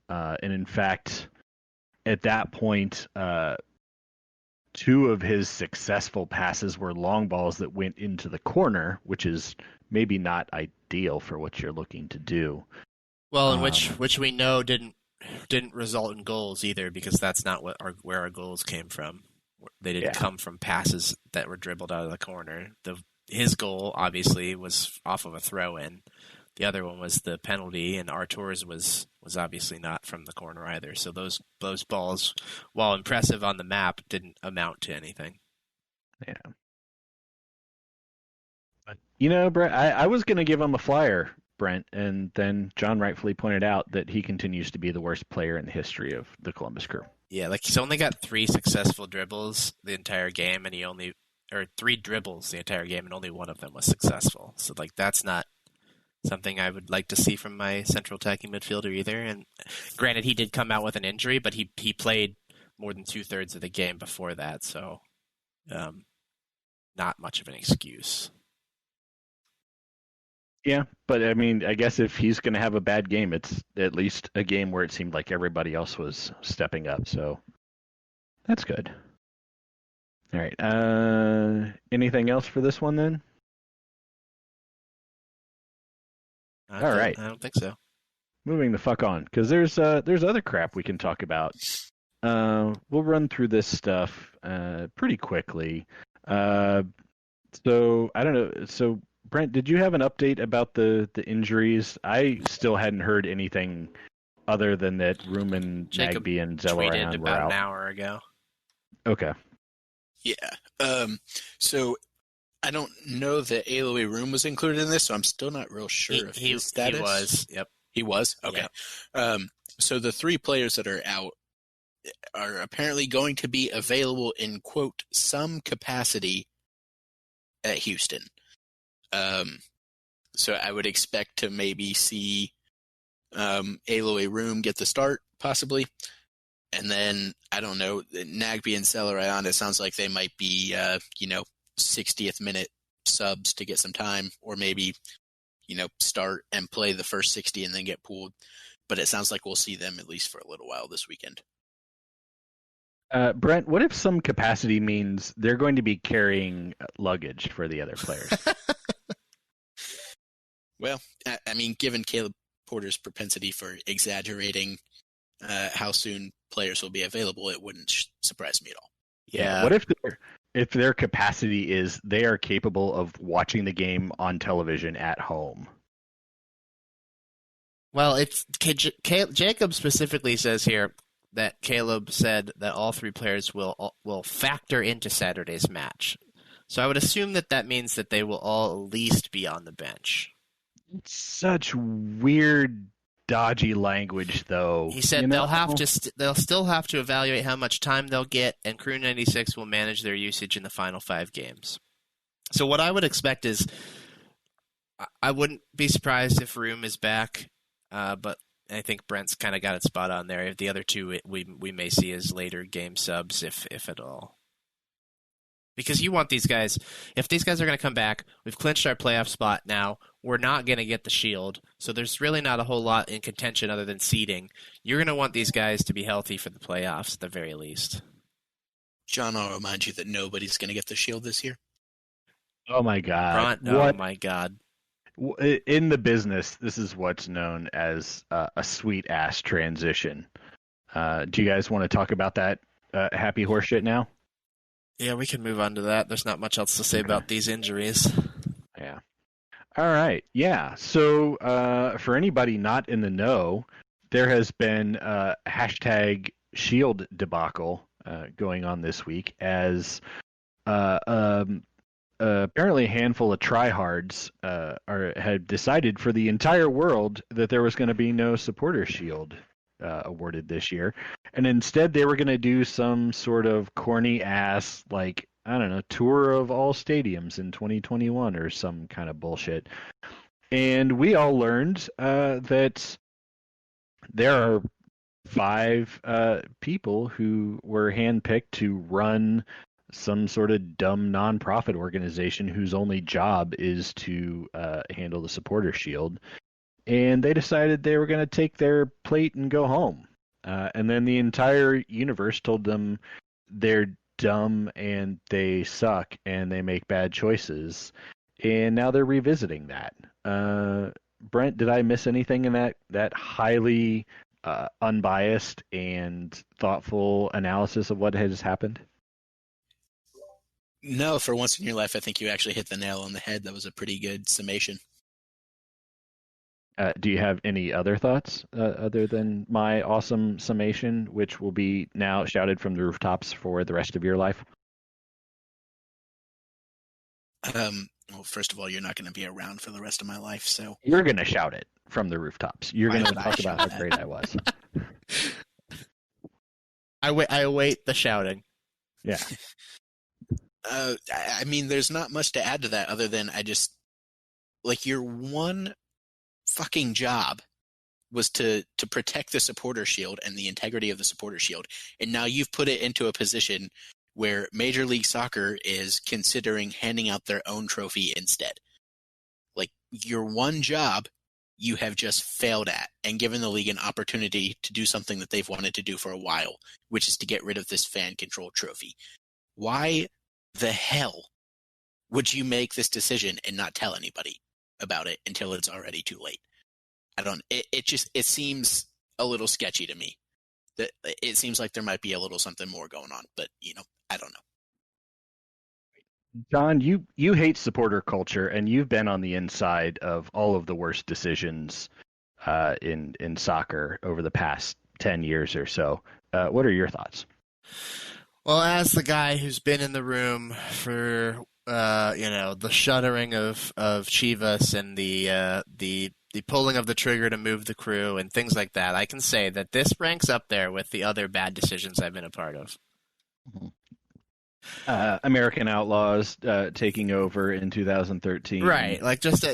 and in fact, at that point, two of his successful passes were long balls that went into the corner, which is maybe not ideal for what you're looking to do. Well, and which we know didn't result in goals either, because that's not where our goals came from. They didn't come from passes that were dribbled out of the corner. His goal obviously was off of a throw-in. The other one was the penalty, and Artur's was obviously not from the corner either. So those balls, while impressive on the map, didn't amount to anything. Yeah. But, Brent, I was going to give him a flyer, Brent, and then John rightfully pointed out that he continues to be the worst player in the history of the Columbus Crew. Yeah, like he's only got 3 successful dribbles the entire game, and 3 dribbles the entire game, and only one of them was successful. So like that's not something I would like to see from my central attacking midfielder either. And granted, he did come out with an injury, but he played more than 2/3 of the game before that, so not much of an excuse. Yeah, but I mean, I guess if he's going to have a bad game, it's at least a game where it seemed like everybody else was stepping up. So that's good. All right. Anything else for this one then? All right. I don't think so. Moving the fuck on, because there's other crap we can talk about. We'll run through this stuff pretty quickly. So I don't know. So Brent, did you have an update about the injuries? I still hadn't heard anything other than that Rumen, Nagbe, and Zeller were about out an hour ago. Okay. Yeah. So I don't know that Aloy Room was included in this, so I'm still not real sure of his status. He was. Yep. He was? Okay. Yep. So the 3 players that are out are apparently going to be available in, quote, some capacity at Houston. So I would expect to maybe see Aloy Room get the start, possibly. And then, I don't know, Nagbe and Celerion, it sounds like they might be, 60th minute subs to get some time, or maybe, start and play the first 60 and then get pulled. But it sounds like we'll see them at least for a little while this weekend. Brent, what if some capacity means they're going to be carrying luggage for the other players? Well, I mean, given Caleb Porter's propensity for exaggerating how soon players will be available, it wouldn't surprise me at all. Yeah. What if their capacity is they are capable of watching the game on television at home? Well, it's Jacob specifically says here that Caleb said that all 3 players will factor into Saturday's match. So I would assume that means that they will all at least be on the bench. It's such weird, dodgy language, though. He said they'll still have to evaluate how much time they'll get, and Crew 96 will manage their usage in the final 5 games. So what I would expect is, I wouldn't be surprised if Room is back, but I think Brent's kind of got it spot on there. If the other 2 we may see as later game subs, if at all. Because you want these guys, if these guys are going to come back, we've clinched our playoff spot now, we're not going to get the shield, so there's really not a whole lot in contention other than seeding. You're going to want these guys to be healthy for the playoffs at the very least. John, I'll remind you that nobody's going to get the shield this year. Oh my God. Bront, oh my God. In the business, this is what's known as a sweet-ass transition. Do you guys want to talk about that happy horse shit now? Yeah, we can move on to that. There's not much else to say about these injuries. Yeah. All right. Yeah. So for anybody not in the know, there has been hashtag Shield debacle going on this week as apparently a handful of tryhards had decided for the entire world that there was going to be no supporter shield awarded this year, and instead they were going to do some sort of corny ass, like, I don't know, tour of all stadiums in 2021 or some kind of bullshit. And we all learned that there are 5 people who were handpicked to run some sort of dumb nonprofit organization whose only job is to handle the supporter shield. And they decided they were going to take their plate and go home. And then the entire universe told them they're dumb and they suck and they make bad choices. And now they're revisiting that. Brent, did I miss anything in that highly unbiased and thoughtful analysis of what has happened? No, for once in your life, I think you actually hit the nail on the head. That was a pretty good summation. Do you have any other thoughts other than my awesome summation, which will be now shouted from the rooftops for the rest of your life? Well, first of all, you're not going to be around for the rest of my life, so... You're going to shout it from the rooftops. You're going to talk about how great I was. I await the shouting. Yeah. I mean, there's not much to add to that other than your one fucking job was to protect the supporter shield and the integrity of the supporter shield, and now you've put it into a position where Major League Soccer is considering handing out their own trophy instead. Like, your one job you have just failed at and given the league an opportunity to do something that they've wanted to do for a while, which is to get rid of this fan control trophy. Why the hell would you make this decision and not tell anybody about it until it's already too late? It seems a little sketchy to me. That it seems like there might be a little something more going on, but I don't know. John, you hate supporter culture, and you've been on the inside of all of the worst decisions in soccer over the past 10 years or so. What are your thoughts? Well, as the guy who's been in the room for the shuttering of Chivas and the pulling of the trigger to move the crew and things like that, I can say that this ranks up there with the other bad decisions I've been a part of. American Outlaws taking over in 2013. Right,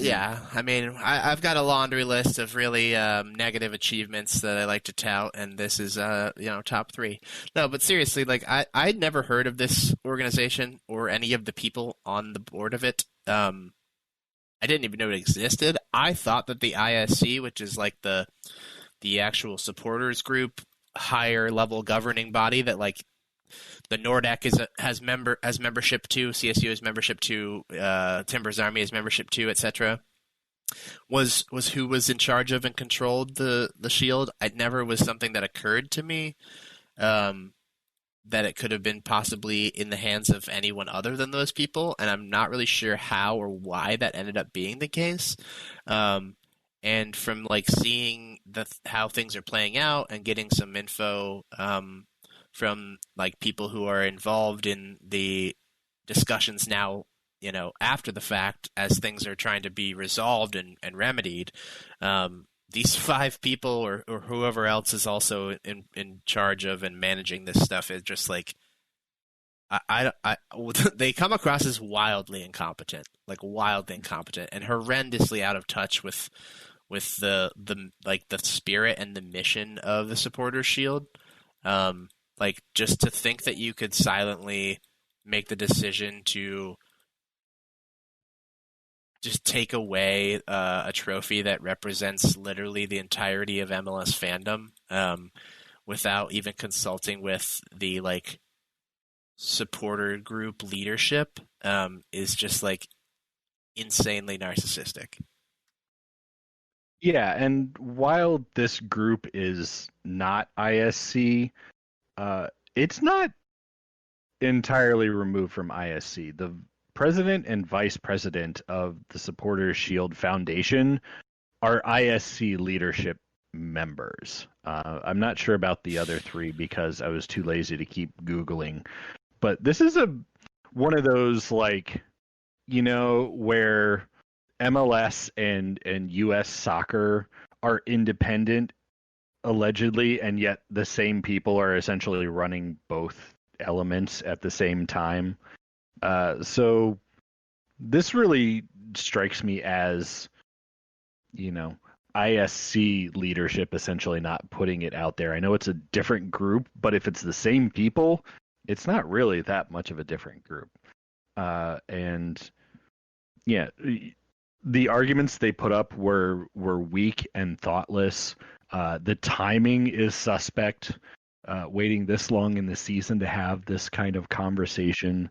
yeah. I mean, I've got a laundry list of really negative achievements that I like to tout, and this is top 3. No, but seriously, I'd never heard of this organization or any of the people on the board of it. I didn't even know it existed. I thought that the ISC, which is like the actual supporters group, higher level governing body that the Nordec has membership to, CSU has membership to, Timbers Army has membership to, etc. Was who was in charge of and controlled the Shield. It never was something that occurred to me that it could have been possibly in the hands of anyone other than those people, and I'm not really sure how or why that ended up being the case. And from seeing how things are playing out and getting some info from people who are involved in the discussions now, after the fact, as things are trying to be resolved and remedied, these 5 people or whoever else is also in charge of and managing this stuff is just they come across as wildly incompetent and horrendously out of touch with the spirit and the mission of the Supporters Shield. Just to think that you could silently make the decision to just take away a trophy that represents literally the entirety of MLS fandom without even consulting with the supporter group leadership is just insanely narcissistic. Yeah, and while this group is not ISC, it's not entirely removed from ISC. The president and vice president of the Supporters Shield Foundation are ISC leadership members. I'm not sure about the other 3 because I was too lazy to keep Googling. But this is one of those where MLS and US soccer are independent allegedly, and yet the same people are essentially running both elements at the same time. So this really strikes me as, ISC leadership essentially not putting it out there. I know it's a different group, but if it's the same people, it's not really that much of a different group. And yeah, the arguments they put up were weak and thoughtless. The timing is suspect. Waiting this long in the season to have this kind of conversation.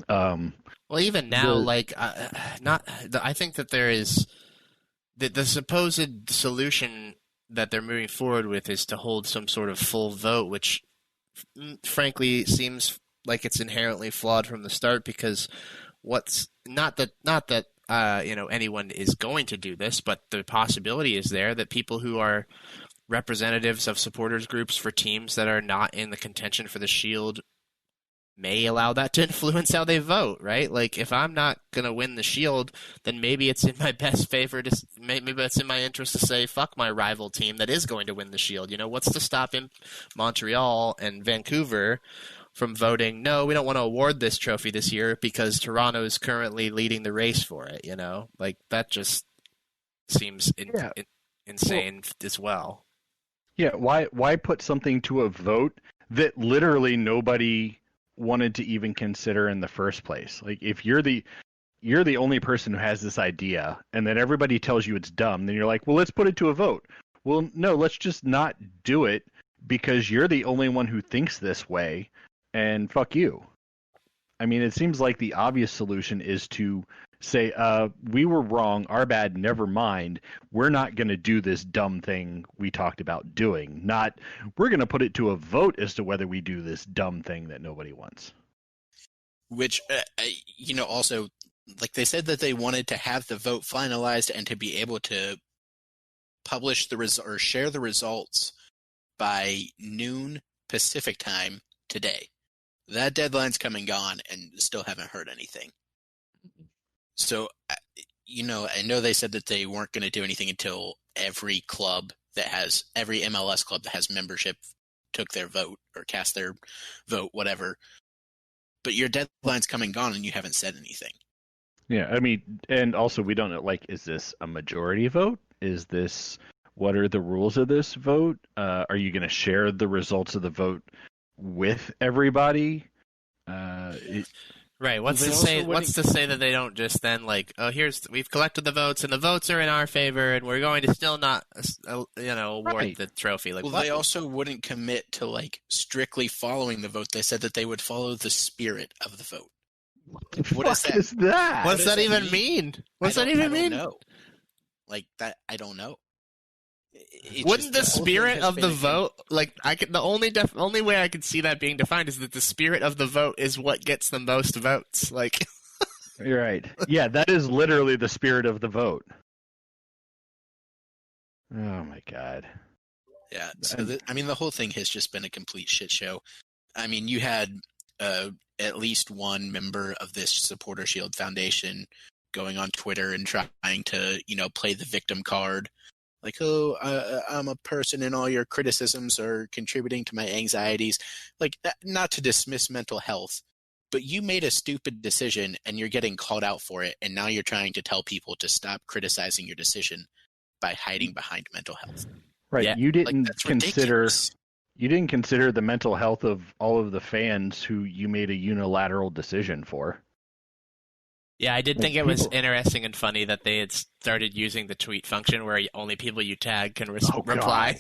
Well, even now, I think that there is the supposed solution that they're moving forward with is to hold some sort of full vote, which frankly seems like it's inherently flawed from the start, because not that anyone is going to do this, but the possibility is there that people who are representatives of supporters groups for teams that are not in the contention for the Shield may allow that to influence how they vote, right? If I'm not going to win the Shield, then maybe it's in my best favor maybe it's in my interest to say, fuck my rival team that is going to win the Shield. What's to stop Montreal and Vancouver from voting, no, we don't want to award this trophy this year because Toronto is currently leading the race for it, that just seems insane as well. Yeah, why put something to a vote that literally nobody wanted to even consider in the first place? If you're you're the only person who has this idea, and then everybody tells you it's dumb, then you're like, well, let's put it to a vote. Well, no, let's just not do it because you're the only one who thinks this way, and fuck you. I mean, it seems like the obvious solution is to say, we were wrong, our bad, never mind. We're not going to do this dumb thing we talked about doing. Not, we're going to put it to a vote as to whether we do this dumb thing that nobody wants. Which, also, like they said that they wanted to have the vote finalized and to be able to publish or share the results by noon Pacific time today. That deadline's come and gone, and still haven't heard anything. So, I know they said that they weren't going to do anything until every MLS club that has membership took their vote or cast their vote, whatever. But your deadline's come and gone, and you haven't said anything. Yeah, I mean, and also we don't know, like, is this a majority vote? What are the rules of this vote? Are you going to share the results of the vote with everybody? Right. What's to say that they don't just then we've collected the votes and the votes are in our favor and we're going to still not award the trophy. They also wouldn't commit to strictly following the vote. They said that they would follow the spirit of the vote. What is that? What's that even mean? What's that even mean? I don't know. I don't know. Wouldn't the spirit of the vote, the only way I could see that being defined is that the spirit of the vote is what gets the most votes. You're right. Yeah, that is literally the spirit of the vote. Oh my god. Yeah. So the whole thing has just been a complete shit show. I mean, you had at least one member of this Supporter Shield Foundation going on Twitter and trying to, play the victim card. I'm a person and all your criticisms are contributing to my anxieties. Not to dismiss mental health, but you made a stupid decision and you're getting called out for it, and now you're trying to tell people to stop criticizing your decision by hiding behind mental health. Right. Yeah. You didn't consider ridiculous. You didn't consider the mental health of all of the fans who you made a unilateral decision for. Yeah, I did think it was interesting and funny that they had started using the tweet function where only people you tag can reply.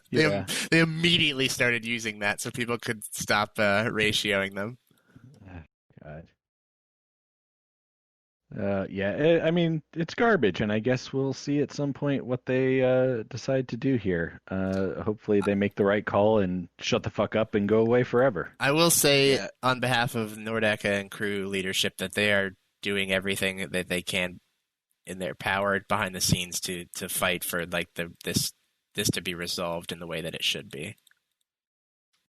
Yeah. They immediately started using that so people could stop ratioing them. God. I mean, it's garbage, and I guess we'll see at some point what they decide to do here. Hopefully they make the right call and shut the fuck up and go away forever. I will say on behalf of Nordeca and crew leadership that they are doing everything that they can in their power behind the scenes to fight for this to be resolved in the way that it should be.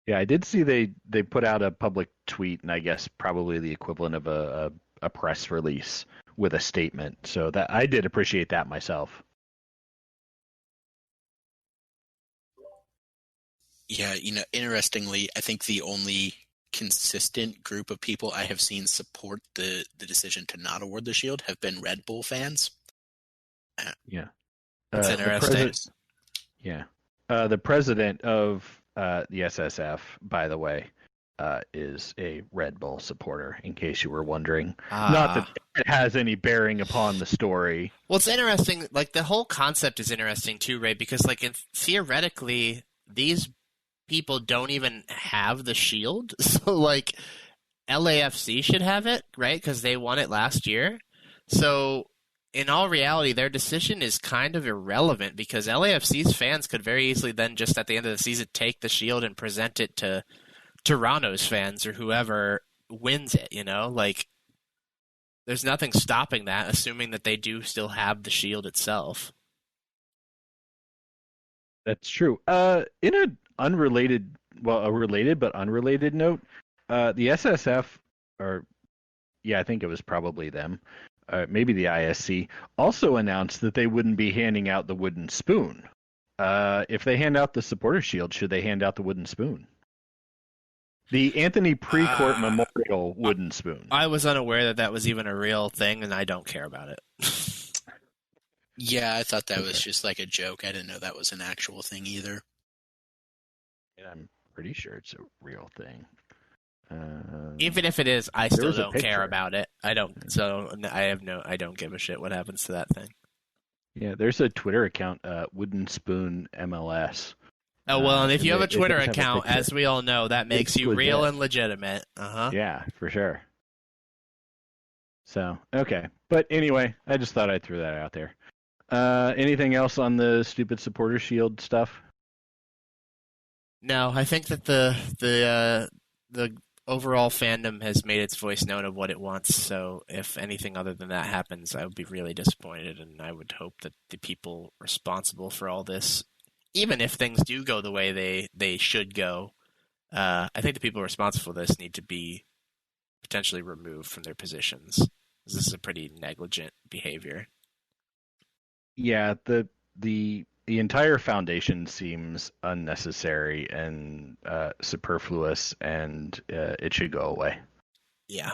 Yeah, I did see they put out a public tweet, and I guess probably the equivalent of a press release with a statement. So that I did appreciate that myself. Yeah, interestingly, I think the only consistent group of people I have seen support the decision to not award the shield have been Red Bull fans. Yeah. That's interesting. The president of the SSF, by the way, is a Red Bull supporter, in case you were wondering. Not that it has any bearing upon the story. Well, it's interesting. The whole concept is interesting too, Ray, because theoretically, these people don't even have the shield. So, LAFC should have it, right? Because they won it last year. So, in all reality, their decision is kind of irrelevant because LAFC's fans could very easily then just at the end of the season take the shield and present it to Toronto's fans or whoever wins it, there's nothing stopping that, assuming that they do still have the shield itself. That's true. In a related but unrelated note, the SSF, I think it was probably them, maybe the ISC, also announced that they wouldn't be handing out the wooden spoon. If they hand out the supporter shield, should they hand out the wooden spoon? The Anthony Precourt Memorial wooden spoon. I was unaware that was even a real thing, and I don't care about it. Yeah, I thought that was just a joke. I didn't know that was an actual thing either. And I'm pretty sure it's a real thing. Even if it is, I still was a don't care picture. about it. I don't. So I don't give a shit what happens to that thing. Yeah, there's a Twitter account, Wooden Spoon MLS. Oh well, and if you have a it Twitter does have a account, picture. as we all know, that makes It's you real legit. and legitimate. Yeah, for sure. So, okay. But anyway, I just thought I'd throw that out there. Anything else on the stupid supporter shield stuff? No, I think that the overall fandom has made its voice known of what it wants. So if anything other than that happens, I would be really disappointed, and I would hope that the people responsible for all this, even if things do go the way they should go, I think the people responsible for this need to be potentially removed from their positions. This is a pretty negligent behavior. Yeah, the entire foundation seems unnecessary and superfluous, and it should go away. Yeah.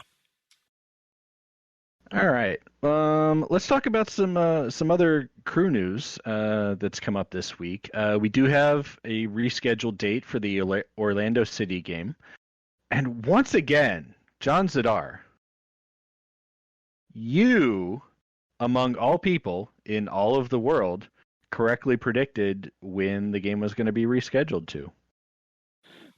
All right. Let's talk about some other crew news that's come up this week. We do have a rescheduled date for the Orlando City game, and once again, John Zidar, you, among all people in all of the world, correctly predicted when the game was going to be rescheduled to.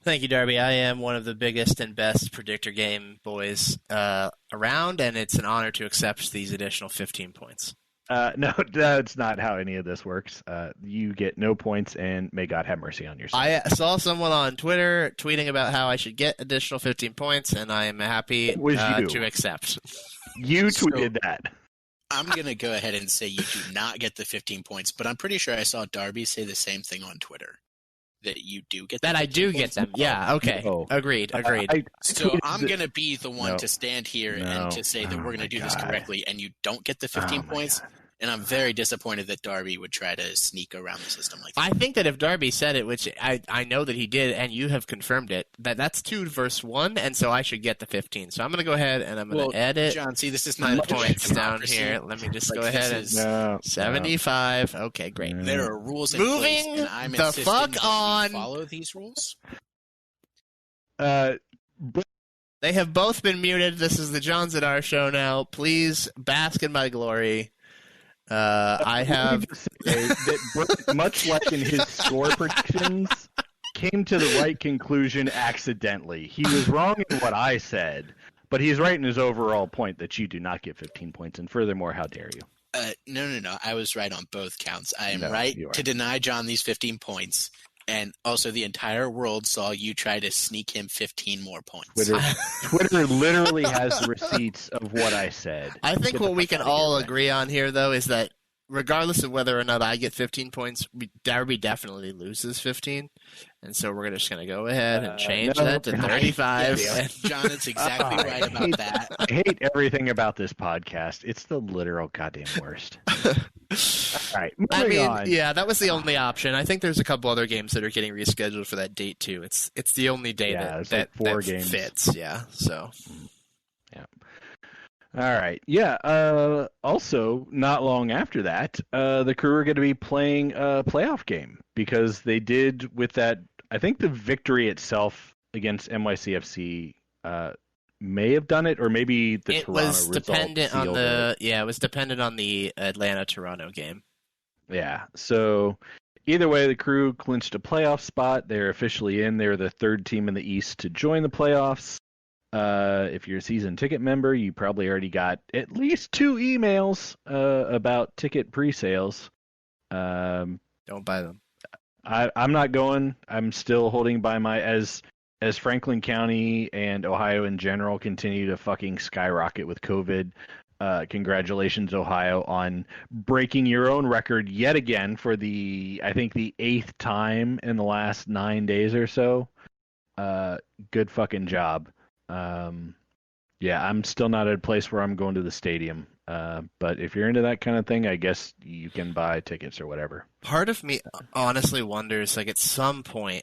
Thank you, Darby. I am one of the biggest and best predictor game boys around, and it's an honor to accept these additional 15 points. No, that's not how any of this works. You get no points, and may God have mercy on yourself. I saw someone on Twitter tweeting about how I should get additional 15 points, and I am happy to accept. You tweeted that. I'm going to go ahead and say you do not get the 15 points, but I'm pretty sure I saw Darby say the same thing on Twitter, that you do get that. I do get them. Yeah, okay. No. Agreed. So I'm going to be the one to stand here and to say that we're going to do this correctly, and you don't get the 15 points. And I'm very disappointed that Darby would try to sneak around the system like that. I think that if Darby said it, which I know that he did, and you have confirmed it, that's 2 versus 1, and so I should get the 15. So I'm going to go ahead and I'm going to edit John, see, this is my not points down here. Let me just go ahead and 75. Okay, great. There are rules in Moving place, and I'm the insisting fuck that on. we follow these rules. They have both been muted. This is the John Zidar show now. Please bask in my glory. I have that Bront, much like in his score predictions, came to the right conclusion accidentally. He was wrong in what I said, but he's right in his overall point that you do not get 15 points. And furthermore, how dare you? No. I was right on both counts. I am right to deny John these 15 points. And also, the entire world saw you try to sneak him 15 more points. Twitter literally has the receipts of what I said. I think what we can all agree on here, though, is that regardless of whether or not I get 15 points, Darby definitely loses 15. And so we're just going to go ahead and change that to 35. Yes. John, it's exactly right about that. I hate everything about this podcast. It's the literal goddamn worst. All right, moving on. Yeah, that was the only option. I think there's a couple other games that are getting rescheduled for that date too. It's the only day that like 4 games fits. Yeah, so. Yeah. All right. Yeah. Also, not long after that, the crew are going to be playing a playoff game because they did with that. I think the victory itself against NYCFC may have done it, or maybe the Toronto was dependent on the it was dependent on the Atlanta-Toronto game. Yeah. So either way, the crew clinched a playoff spot. They're officially in. They're the 3rd team in the East to join the playoffs. If you're a season ticket member, you probably already got at least 2 emails about ticket pre-sales. Don't buy them. I'm not going. I'm still holding by my as Franklin County and Ohio in general continue to fucking skyrocket with COVID. Congratulations, Ohio, on breaking your own record yet again for the 8th time in the last 9 days or so. Good fucking job. Yeah, I'm still not at a place where I'm going to the stadium. But if you're into that kind of thing, I guess you can buy tickets or whatever. Part of me honestly wonders, like, at some point,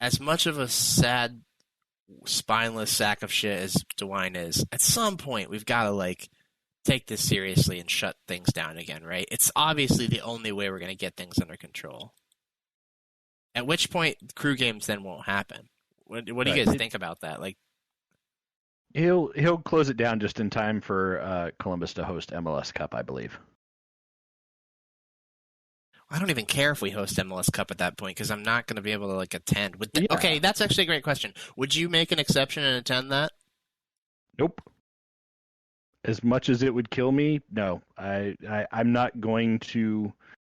as much of a sad, spineless sack of shit as DeWine is, at some point we've got to, like, take this seriously and shut things down again, right? It's obviously the only way we're going to get things under control. At which point, crew games then won't happen. What do you guys think about that? Like, he'll close it down just in time for Columbus to host MLS Cup, I believe. I don't even care if we host MLS Cup at that point because I'm not going to be able to attend. Yeah. Okay, that's actually a great question. Would you make an exception and attend that? Nope. As much as it would kill me, no. I'm not going to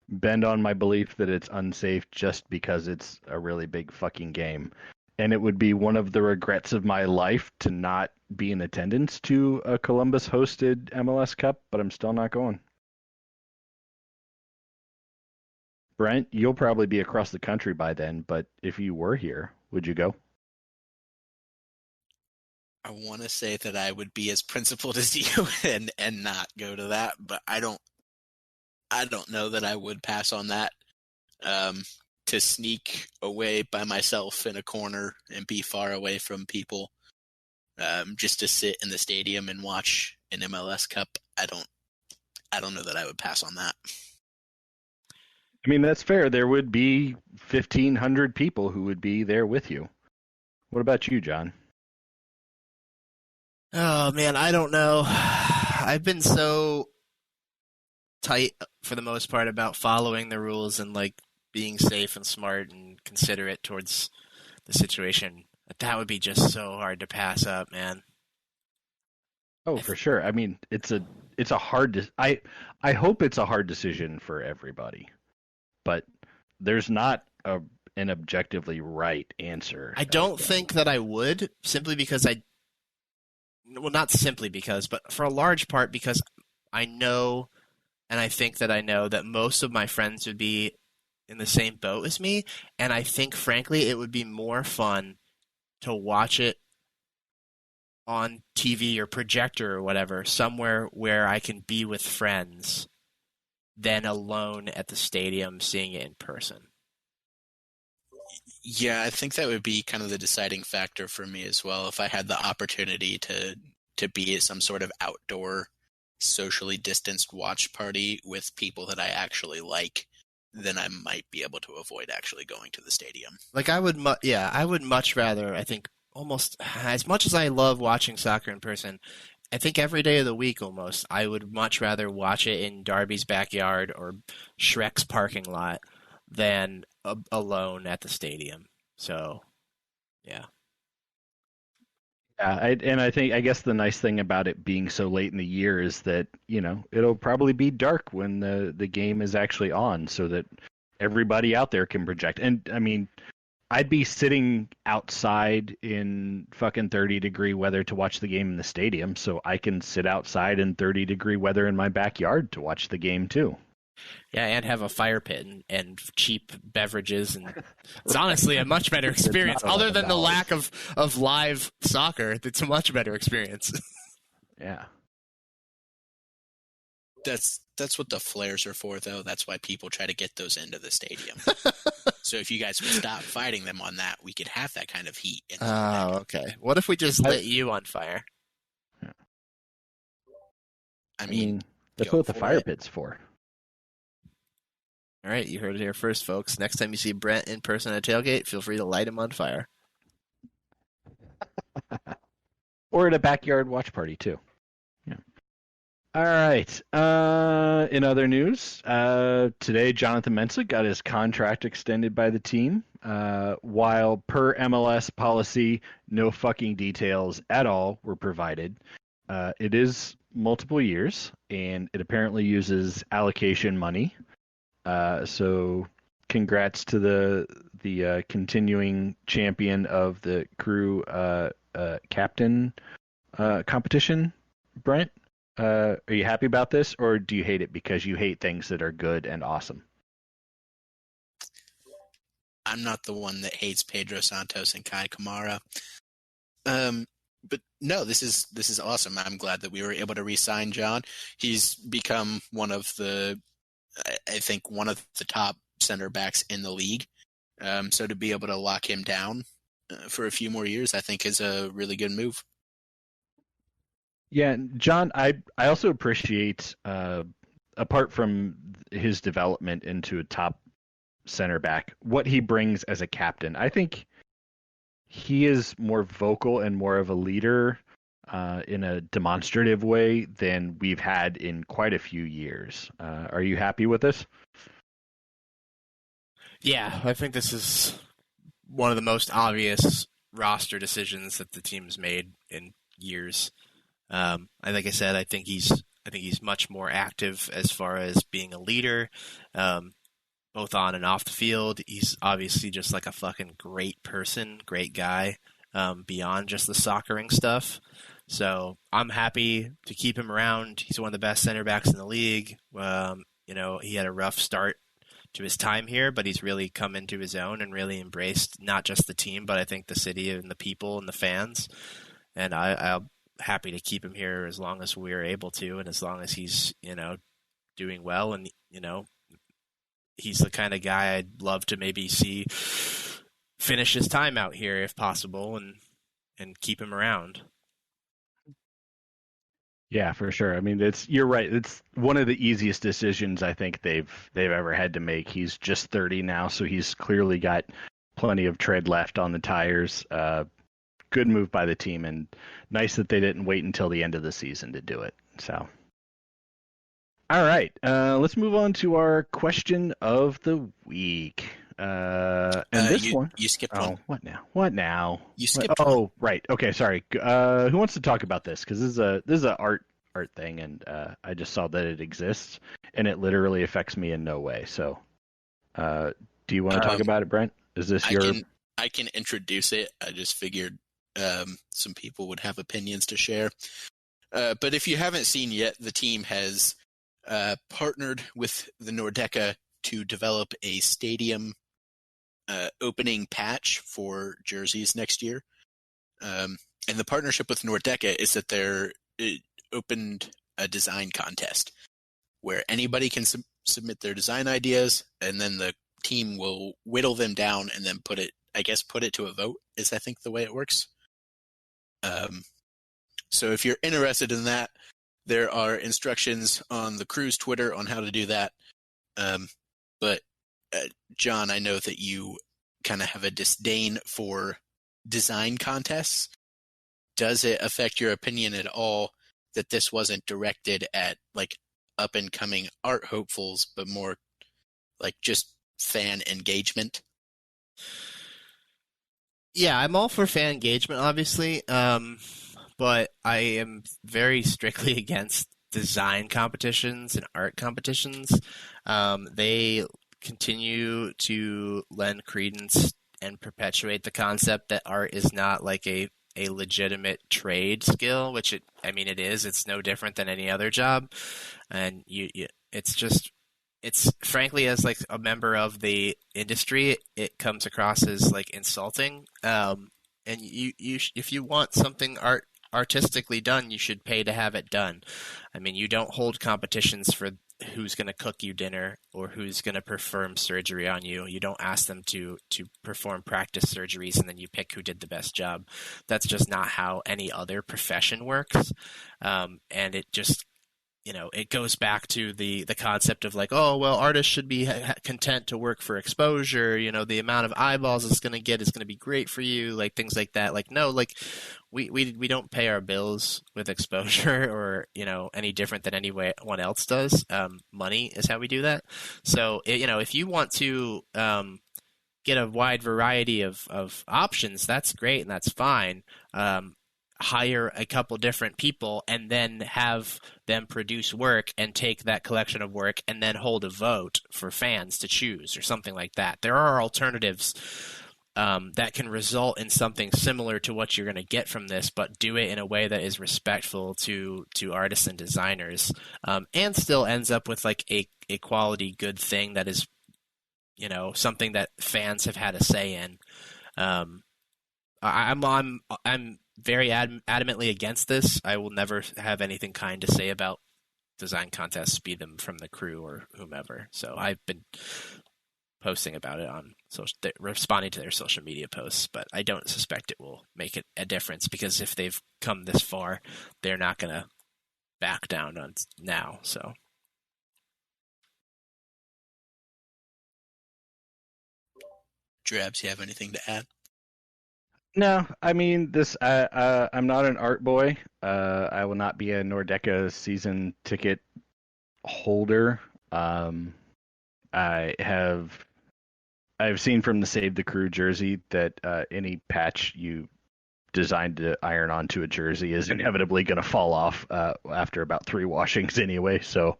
bend on my belief that it's unsafe just because it's a really big fucking game. And it would be one of the regrets of my life to not be in attendance to a Columbus-hosted MLS Cup, but I'm still not going. Brent, you'll probably be across the country by then, but if you were here, would you go? I want to say that I would be as principled as you and not go to that, but I don't know that I would pass on that. To sneak away by myself in a corner and be far away from people, just to sit in the stadium and watch an MLS Cup, I don't know that I would pass on that. I mean, that's fair. There would be 1,500 people who would be there with you. What about you, John? Oh, man, I don't know. I've been so tight, for the most part, about following the rules and, being safe and smart and considerate towards the situation. That would be just so hard to pass up, man. Oh, for sure. I mean, it's a hard... I hope it's a hard decision for everybody. But there's not an objectively right answer. I don't think that I would, simply because not simply because, but for a large part because I know, and I think that I know that most of my friends would be in the same boat as me, and I think, frankly, it would be more fun to watch it on TV or projector or whatever, somewhere where I can be with friends, than alone at the stadium seeing it in person. Yeah, I think that would be kind of the deciding factor for me as well. If I had the opportunity to be at some sort of outdoor, socially distanced watch party with people that I actually like, then I might be able to avoid actually going to the stadium. I would much rather, I think, almost as much as I love watching soccer in person, I think every day of the week almost, I would much rather watch it in Darby's backyard or Shrek's parking lot than alone at the stadium. So, yeah. Yeah, I guess the nice thing about it being so late in the year is that, it'll probably be dark when the game is actually on so that everybody out there can project. And, I mean, I'd be sitting outside in fucking 30-degree weather to watch the game in the stadium, so I can sit outside in 30-degree weather in my backyard to watch the game too. Yeah, and have a fire pit and cheap beverages, and it's honestly a much better experience. Other than the lack of live soccer, it's a much better experience. Yeah. That's what the flares are for, though. That's why people try to get those into the stadium. So if you guys would stop fighting them on that, we could have that kind of heat. Oh, okay. What if we just lit you on fire? I mean, that's what the fire pit's for. All right, you heard it here first, folks. Next time you see Brent in person at a tailgate, feel free to light him on fire. Or at a backyard watch party, too. Yeah. All right. In other news, today Jonathan Mensah got his contract extended by the team, while per MLS policy, no fucking details at all were provided. It is multiple years, and it apparently uses allocation money. So congrats to the continuing champion of the crew captain competition, Brent. Are you happy about this, or do you hate it because you hate things that are good and awesome? I'm not the one that hates Pedro Santos and Kai Kamara. But no, this is awesome. I'm glad that we were able to re-sign John. He's become one of the top center backs in the league. So to be able to lock him down for a few more years, I think is a really good move. Yeah, John, I also appreciate, apart from his development into a top center back, what he brings as a captain. I think he is more vocal and more of a leader in a demonstrative way than we've had in quite a few years. Are you happy with this? Yeah, I think this is one of the most obvious roster decisions that the team's made in years. Like I said, I think he's much more active as far as being a leader, both on and off the field. He's obviously just like a fucking great person, great guy, beyond just the soccering stuff. So I'm happy to keep him around. He's one of the best center backs in the league. He had a rough start to his time here, but he's really come into his own and really embraced not just the team, but I think the city and the people and the fans. And I'm happy to keep him here as long as we're able to, and as long as he's, doing well. And, he's the kind of guy I'd love to maybe see finish his time out here if possible, and keep him around. Yeah, for sure. I mean, you're right. It's one of the easiest decisions I think they've ever had to make. He's just 30 now, so he's clearly got plenty of tread left on the tires. Good move by the team, and nice that they didn't wait until the end of the season to do it. So, all right, let's move on to our question of the week. You skipped one. What now? You skipped one. Oh, right. Okay, sorry. Who wants to talk about this? Because this is a art thing, and I just saw that it exists, and it literally affects me in no way. So, do you want to talk about it, Brent? Is this I can introduce it. I just figured some people would have opinions to share. But if you haven't seen yet, the team has partnered with the Nordica to develop a stadium opening patch for jerseys next year. And the partnership with Nordica is that they're opened a design contest where anybody can submit their design ideas, and then the team will whittle them down and then put it to a vote, is I think the way it works. So if you're interested in that, there are instructions on the crew's Twitter on how to do that. But John, I know that you kind of have a disdain for design contests. Does it affect your opinion at all that this wasn't directed at like up and coming art hopefuls, but more like just fan engagement? Yeah, I'm all for fan engagement, obviously, but I am very strictly against design competitions and art competitions. They continue to lend credence and perpetuate the concept that art is not like a legitimate trade skill, which it is. It's no different than any other job, and it's frankly, as like a member of the industry, it comes across as like insulting. And if you want something artistically done, you should pay to have it done. I mean, you don't hold competitions for who's going to cook you dinner or who's going to perform surgery on you. You don't ask them to perform practice surgeries and then you pick who did the best job. That's just not how any other profession works. And it just, it goes back to the concept of like, oh, well, artists should be content to work for exposure. The amount of eyeballs it's going to get is going to be great for you, like things like that. Like, no, like we don't pay our bills with exposure or, any different than anyone else does. Money is how we do that. So, if you want to get a wide variety of options, that's great and that's fine. Hire a couple different people and then have them produce work and take that collection of work and then hold a vote for fans to choose or something like that. There are alternatives that can result in something similar to what you're going to get from this, but do it in a way that is respectful to artists and designers, and still ends up with like a quality good thing that is, something that fans have had a say in. I'm very adamantly against this. I will never have anything kind to say about design contests, be them from the crew or whomever. So I've been posting about it on responding to their social media posts, but I don't suspect it will make it a difference because if they've come this far, they're not going to back down on now. So. Drabs, you have anything to add? No, I mean this. I'm not an art boy. I will not be a Nordeca season ticket holder. Um, I've seen from the Save the Crew jersey that any patch you designed to iron onto a jersey is inevitably going to fall off after about 3 washings anyway. So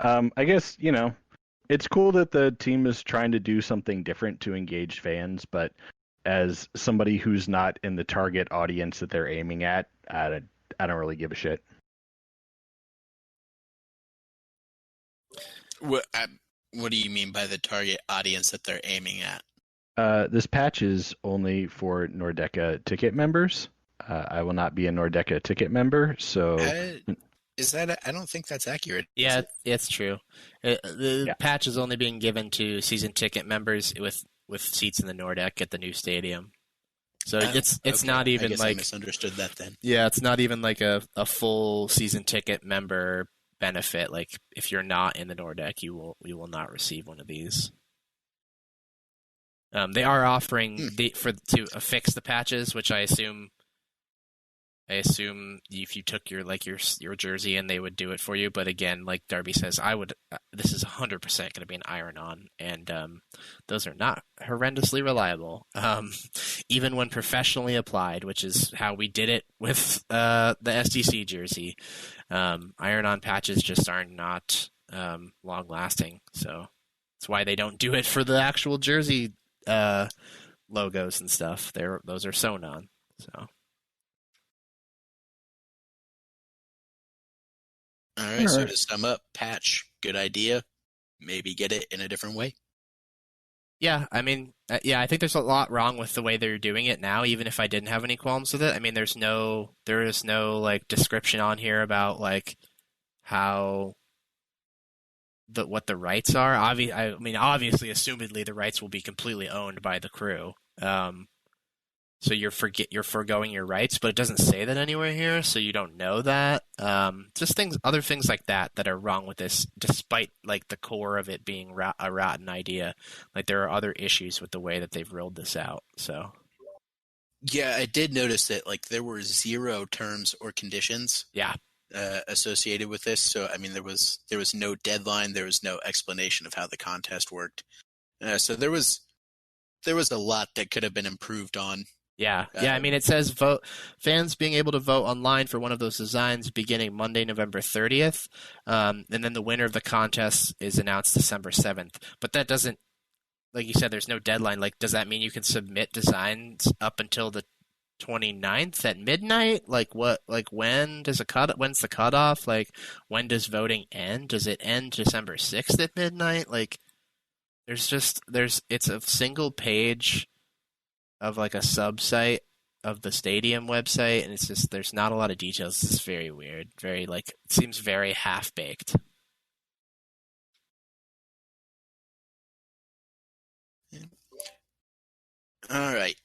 I guess it's cool that the team is trying to do something different to engage fans, but as somebody who's not in the target audience that they're aiming at, I don't really give a shit. What do you mean by the target audience that they're aiming at? This patch is only for Nordeca ticket members. I will not be a Nordeca ticket member, so... Is that? I don't think that's accurate. Yeah, it's true. The patch is only being given to season ticket members with seats in the Nordeck at the new stadium. So it's okay. Not even I guess like I misunderstood that then. Yeah, it's not even like a full season ticket member benefit. Like if you're not in the Nordeck, you will not receive one of these. They are offering to affix the patches, which I assume if you took your jersey and they would do it for you. But again, like Darby says, this is 100% going to be an iron-on, and those are not horrendously reliable. Even when professionally applied, which is how we did it with the SDC jersey, iron-on patches just are not long-lasting. So that's why they don't do it for the actual jersey logos and stuff. Those are sewn on. So. All right, so to sum up, patch, good idea. Maybe get it in a different way. Yeah, I mean, I think there's a lot wrong with the way they're doing it now, even if I didn't have any qualms with it. I mean, there is no like description on here about like how what the rights are. Obviously, assumedly, the rights will be completely owned by the crew. So you're foregoing your rights, but it doesn't say that anywhere here, so you don't know that. Just other things like that are wrong with this, despite like the core of it being a rotten idea. Like there are other issues with the way that they've rolled this out. So yeah, I did notice that like there were 0 terms or conditions. Yeah. Associated with this. So I mean, there was no deadline, there was no explanation of how the contest worked. So there was a lot that could have been improved on. Yeah. I mean, it says fans being able to vote online for one of those designs beginning Monday, November 30th, and then the winner of the contest is announced December 7th. But that doesn't, like you said, there's no deadline. Like, does that mean you can submit designs up until the 29th at midnight? Like what? Like when's the cutoff? Like when does voting end? Does it end December 6th at midnight? Like it's a single page of like a sub-site of the stadium website, and it's just there's not a lot of details. It's very weird. Very it seems very half-baked. All right.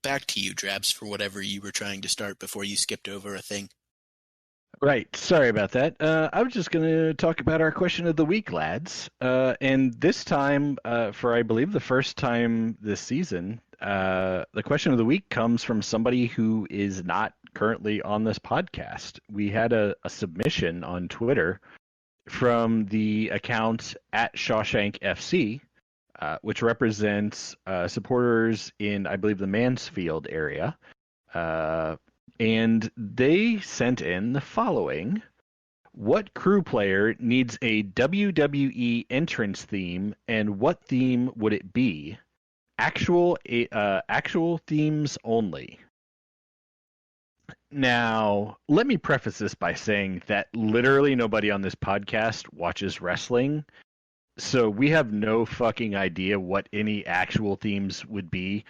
Back to you, Drabs, for whatever you were trying to start before you skipped over a thing. Right. Sorry about that. I was just going to talk about our question of the week, lads. And this time, for I believe the first time this season, the question of the week comes from somebody who is not currently on this podcast. We had a submission on Twitter from the account at Shawshank FC, which represents supporters in, I believe, the Mansfield area. And they sent in the following. What crew player needs a WWE entrance theme, and what theme would it be? Actual themes only. Now, let me preface this by saying that literally nobody on this podcast watches wrestling, so we have no fucking idea what any actual themes would be.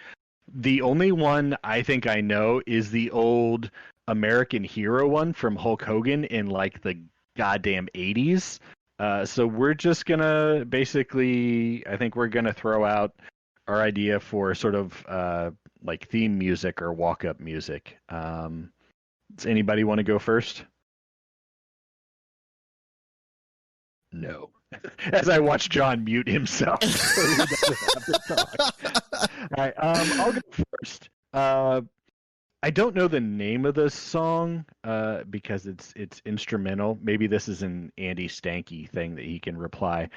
The only one I think I know is the old American Hero one from Hulk Hogan in like the goddamn 80s. So we're just gonna basically, I think we're gonna throw out our idea for sort of like theme music or walk-up music. Does anybody want to go first? No. As I watch John mute himself. So he doesn't have to talk. All right, I'll go first. I don't know the name of the song because it's instrumental. Maybe this is an Andy Stanky thing that he can reply.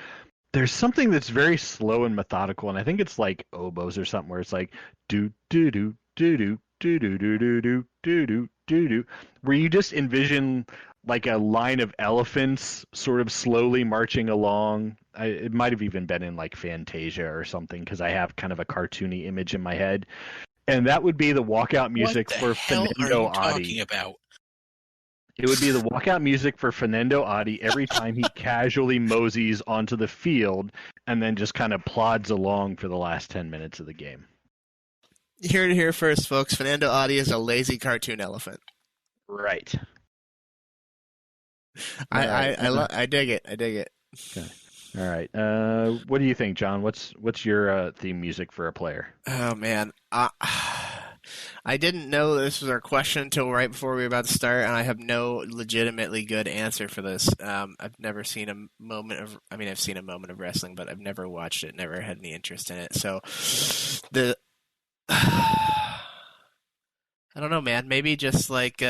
There's something that's very slow and methodical, and I think it's like oboes or something where it's like do do do do do do do do do do do do do do, where you just envision like a line of elephants sort of slowly marching along. It might have even been in like Fantasia or something because I have kind of a cartoony image in my head. And that would be the walkout music for Fernando Adi. About? It would be the walkout music for Fernando Adi every time he casually moseys onto the field and then just kind of plods along for the last 10 minutes of the game. Here to hear first, folks. Fernando Adi is a lazy cartoon elephant. Right. I dig it. I dig it. Okay. All right. What do you think, John? What's your theme music for a player? Oh man, I didn't know this was our question until right before we were about to start, and I have no legitimately good answer for this. I've never seen a moment of. I mean, I've seen a moment of wrestling, but I've never watched it. Never had any interest in it. So I don't know, man. Maybe just like.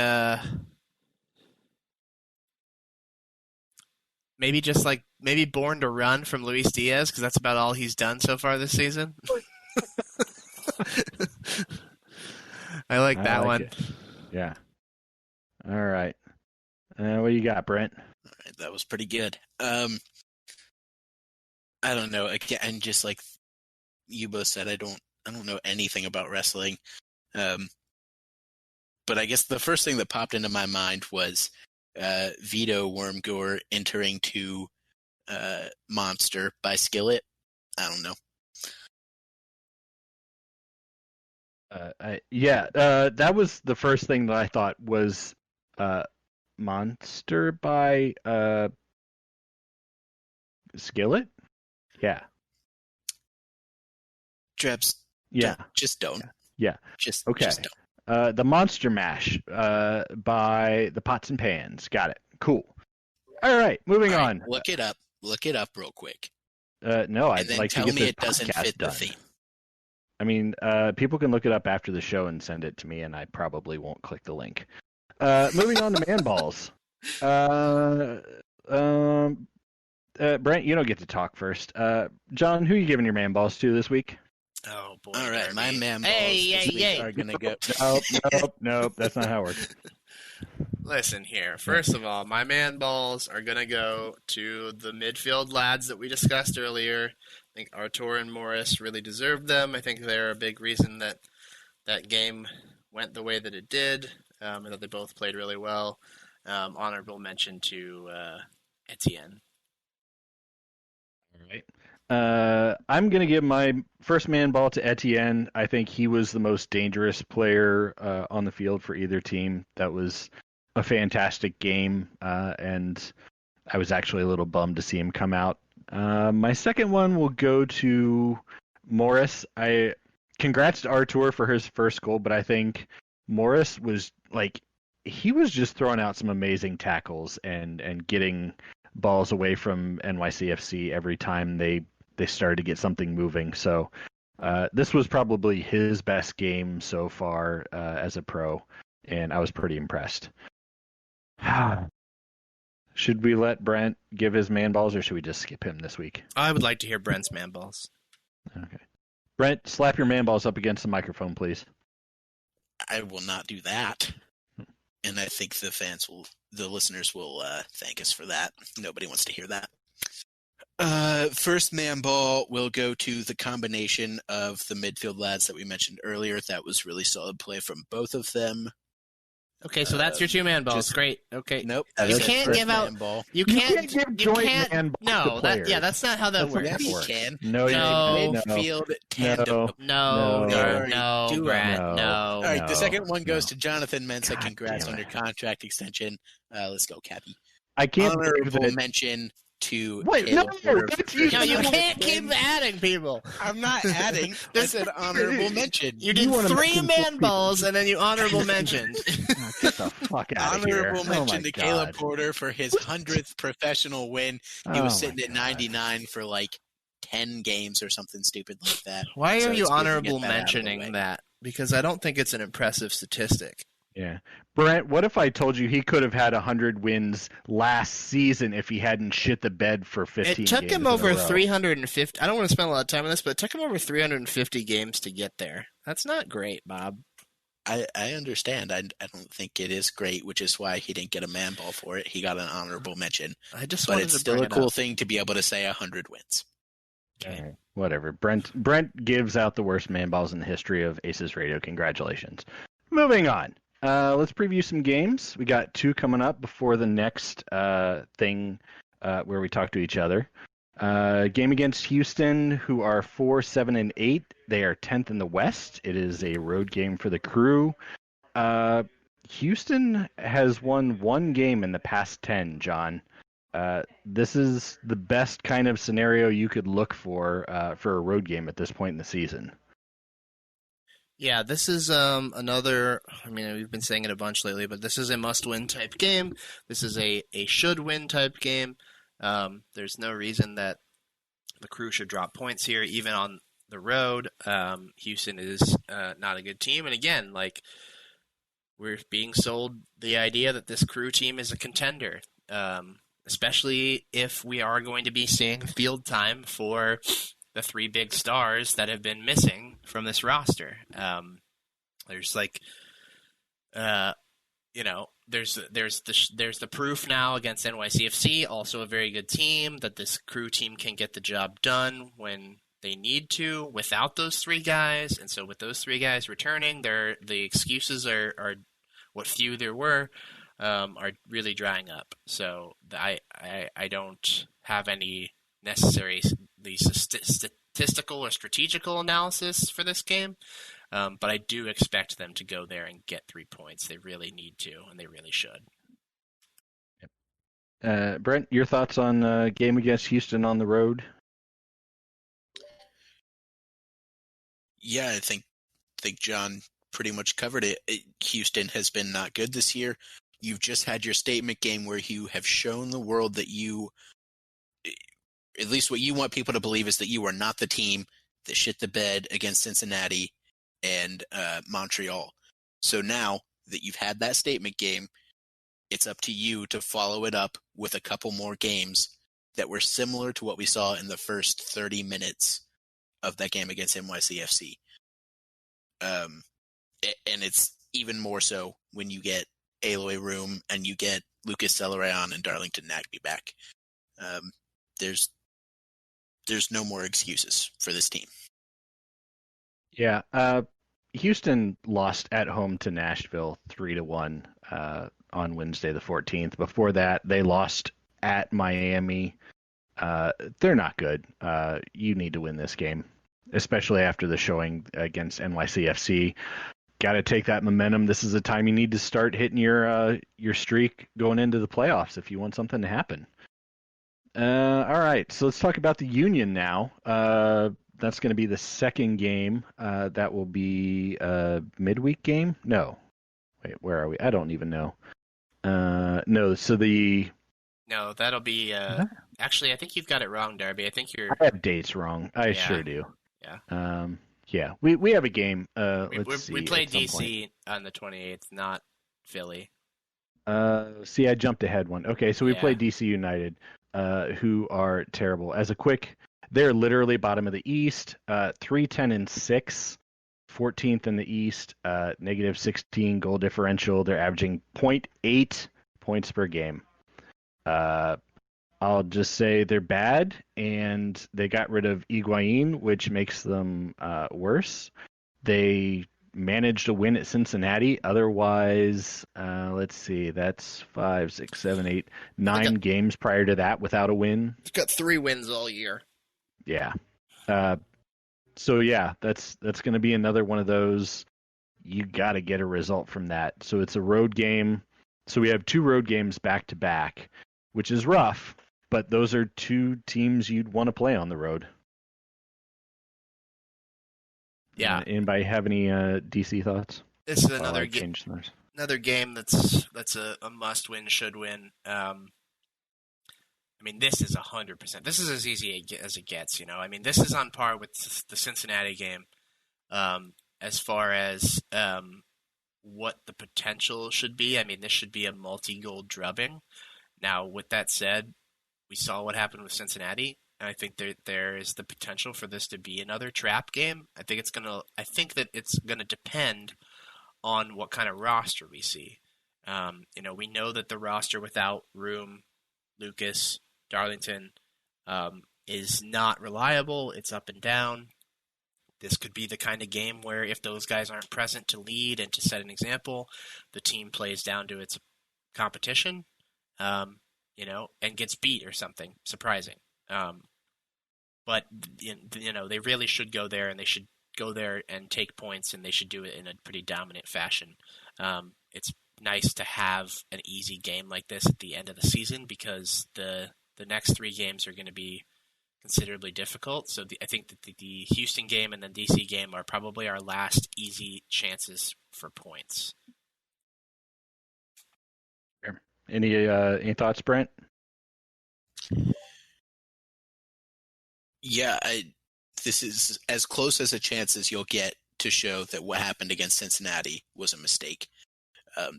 Maybe Born to Run from Luis Diaz, because that's about all he's done so far this season. I like that one. It. Yeah. All right. What do you got, Brent? All right, that was pretty good. I don't know. Again, just like you both said, I don't know anything about wrestling. But I guess the first thing that popped into my mind was Vito Wormgore entering to Monster by Skillet. I don't know. That was the first thing that I thought was Monster by Skillet. Yeah. Drebs. Yeah. Just don't. Yeah. Just okay. Just don't. The Monster Mash by the Pots and Pans. Got it. Cool. All right, moving on. Look it up. Look it up real quick. No, I'd like to get this it doesn't podcast fit done. the theme. I mean, people can look it up after the show and send it to me, and I probably won't click the link. Moving on to man balls. Brent, you don't get to talk first. John, who are you giving your man balls to this week? Oh boy! All right, my man balls this week are gonna go. Nope. That's not how it works. Listen here. First of all, my man balls are going to go to the midfield lads that we discussed earlier. I think Artur and Morris really deserved them. I think they're a big reason that that game went the way that it did, and that they both played really well. Honorable mention to Etienne. All right. I'm going to give my first man ball to Etienne. I think he was the most dangerous player on the field for either team. That was a fantastic game, and I was actually a little bummed to see him come out. My second one will go to Morris. Congrats to Artur for his first goal, but I think Morris was he was just throwing out some amazing tackles and getting balls away from NYCFC every time they started to get something moving. So this was probably his best game so far as a pro, and I was pretty impressed. Should we let Brent give his man balls, or should we just skip him this week? I would like to hear Brent's man balls. Okay. Brent, slap your man balls up against the microphone, please. I will not do that. And I think the listeners will thank us for that. Nobody wants to hear that. First man ball will go to the combination of the midfield lads that we mentioned earlier. That was really solid play from both of them. Okay, so that's your two man balls. Great. Okay. Nope. You can't give out. Ball. You can't give joint man balls to players. That's not how that works. Yes, you can. No. Midfield tandem. No, Brent. No. All right, the second one goes to Jonathan Mensah. Congrats on your contract extension. Let's go, Cappy. I can't Honorable mention to Wait, Caleb Porter. No, you can't keep adding people. I'm not adding. I said honorable mention. You did three man balls and then you honorable mentioned. Get the fuck out of here. Honorable mention to Caleb Porter for his 100th professional win. He was sitting at 99 for 10 games or something stupid like that. Why are you honorable mentioning that? because I don't think it's an impressive statistic. Yeah. Brent, what if I told you he could have had 100 wins last season if he hadn't shit the bed for 15 games? It took him over 350. I don't want to spend a lot of time on this, but it took him over 350 games to get there. That's not great, Bob. I understand. I don't think it is great, which is why he didn't get a man ball for it. He got an honorable mention. I just but wanted it's to still bring a it cool up. thing to be able to say 100 wins. Okay. Whatever. Brent gives out the worst man balls in the history of Aces Radio. Congratulations. Moving on. Let's preview some games. We got 2 coming up before the next thing where we talk to each other. Game against Houston, who are 4-7-8. They are 10th in the West. It is a road game for the Crew. Houston has won 1 game in the past 10, John. This is the best kind of scenario you could look for a road game at this point in the season. Yeah, this is another, I mean, we've been saying it a bunch lately, but this is a must-win type game. This is a should-win type game. There's no reason that the Crew should drop points here, even on the road. Houston is not a good team. And again, like, we're being sold the idea that this Crew team is a contender, especially if we are going to be seeing field time for the 3 big stars that have been missing from this roster. There's like, there's the proof now against NYCFC, also a very good team, that this Crew team can get the job done when they need to without those 3 guys. And so with those 3 guys returning, the excuses are what few there were, are really drying up. So I don't have any necessary statistical or strategical analysis for this game, but I do expect them to go there and get 3 points. They really need to, and they really should. Brent, your thoughts on game against Houston on the road? Yeah, I think John pretty much covered it. Houston has been not good this year. You've just had your statement game where you have shown the world that you, at least what you want people to believe, is that you are not the team that shit the bed against Cincinnati and Montreal. So now that you've had that statement game, it's up to you to follow it up with a couple more games that were similar to what we saw in the first 30 minutes of that game against NYCFC. And it's even more so when you get Aloy Room and you get Lucas Celeron and Darlington Nagby back. There's no more excuses for this team. Yeah, Houston lost at home to Nashville 3-1 on Wednesday the 14th. Before that, they lost at Miami. They're not good. You need to win this game, especially after the showing against NYCFC. Got to take that momentum. This is a time you need to start hitting your streak going into the playoffs if you want something to happen. All right, so let's talk about the Union now. That's going to be the second game. That will be a midweek game? No. Wait, where are we? I don't even know. No, so the... No, that'll be... Actually, I think you've got it wrong, Darby. I think you're... I have dates wrong. I sure do. Yeah. Yeah, we have a game. We played DC on the 28th, not Philly. See, I jumped ahead one. Okay, so we played DC United, who are terrible. They're literally bottom of the East, 3-10-6, 14th in the East, negative 16 goal differential. They're averaging 0.8 points per game. I'll just say they're bad, and they got rid of Higuain, which makes them worse. They managed to win at Cincinnati. Otherwise, let's see, that's 5, 6, 7, 8, 9 games prior to that without a win. It's got 3 wins all year. Yeah. So yeah, that's going to be another one of those. You got to get a result from that. So it's a road game. So we have 2 road games back to back, which is rough. But those are 2 teams you'd want to play on the road. Yeah. Anybody have any DC thoughts? This is another game that's a must-win, should-win. I mean, this is 100%. This is as easy as it gets, you know. I mean, this is on par with the Cincinnati game. as far as what the potential should be. I mean, this should be a multi-goal drubbing. Now, with that said, we saw what happened with Cincinnati, and I think there is the potential for this to be another trap game. I think that it's gonna depend on what kind of roster we see. We know that the roster without Room, Lucas, Darlington is not reliable. It's up and down. This could be the kind of game where if those guys aren't present to lead and to set an example, the team plays down to its competition, and gets beat or something surprising. But they really should go there, and they should go there and take points, and they should do it in a pretty dominant fashion. It's nice to have an easy game like this at the end of the season because the next 3 games are going to be considerably difficult. So I think that the Houston game and the DC game are probably our last easy chances for points. Any thoughts, Brent? Yeah, this is as close as a chance as you'll get to show that what happened against Cincinnati was a mistake.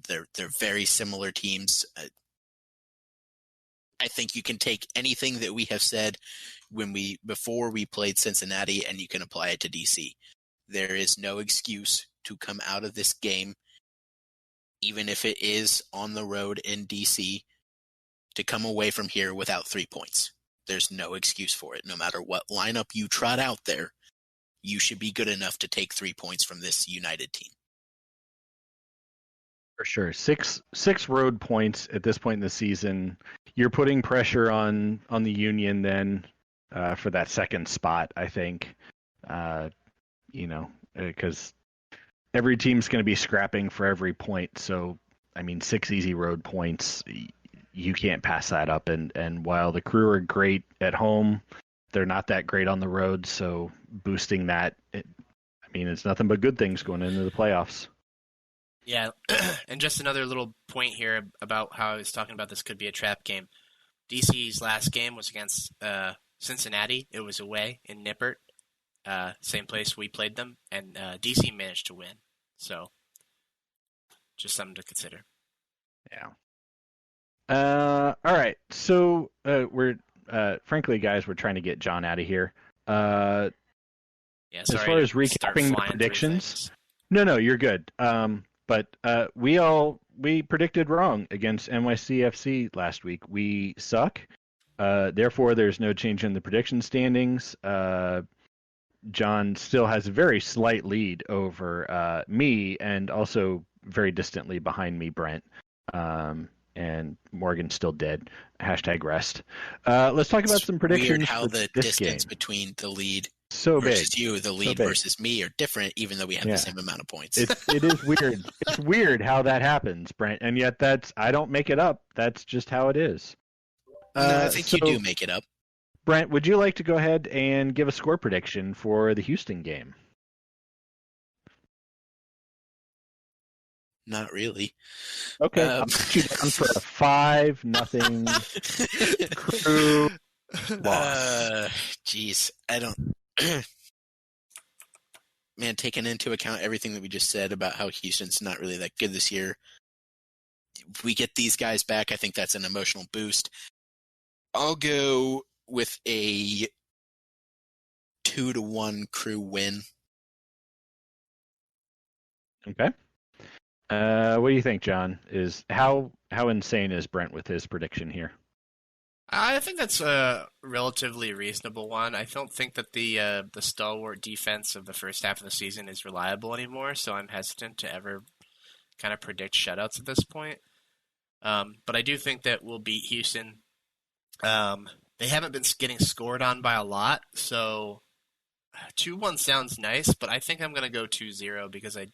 They're very similar teams. I think you can take anything that we have said before we played Cincinnati and you can apply it to DC. There is no excuse to come out of this game, even if it is on the road in DC, to come away from here without 3 points. There's no excuse for it. No matter what lineup you trot out there, you should be good enough to take 3 points from this United team. For sure. Six road points at this point in the season. You're putting pressure on the Union then for that second spot, I think. Because every team's going to be scrapping for every point. So, 6 easy road points, you can't pass that up. And while the Crew are great at home, they're not that great on the road. So boosting that, it's nothing but good things going into the playoffs. Yeah, and just another little point here about how I was talking about this could be a trap game. DC's last game was against Cincinnati. It was away in Nippert, same place we played them, and DC managed to win. So, just something to consider. Yeah. All right. So we're frankly, guys, we're trying to get John out of here. As far as recapping the predictions, no, you're good. But we predicted wrong against NYCFC last week. We suck. Therefore, there's no change in the prediction standings. John still has a very slight lead over me, and also very distantly behind me, Brent. And Morgan's still dead. #rest. Let's talk about some predictions. Weird how the this distance game. Between the lead so versus big. you, the lead versus me, are different, even though we have the same amount of points. It is weird. It's weird how that happens, Brent, and yet I don't make it up. That's just how it is. No, I think you do make it up. Brent, would you like to go ahead and give a score prediction for the Houston game? Not really. Okay, I'll put you down for a 5-0 Crew loss. Jeez, I don't. Man, taking into account everything that we just said about how Houston's not really that good this year, if we get these guys back, I think that's an emotional boost. I'll go with a 2-1 Crew win. Okay. What do you think, John? How insane is Brent with his prediction here? I think that's a relatively reasonable one. I don't think that the stalwart defense of the first half of the season is reliable anymore, so I'm hesitant to ever kind of predict shutouts at this point. But I do think that we'll beat Houston. They haven't been getting scored on by a lot, so 2-1 sounds nice, but I think I'm going to go 2-0 because I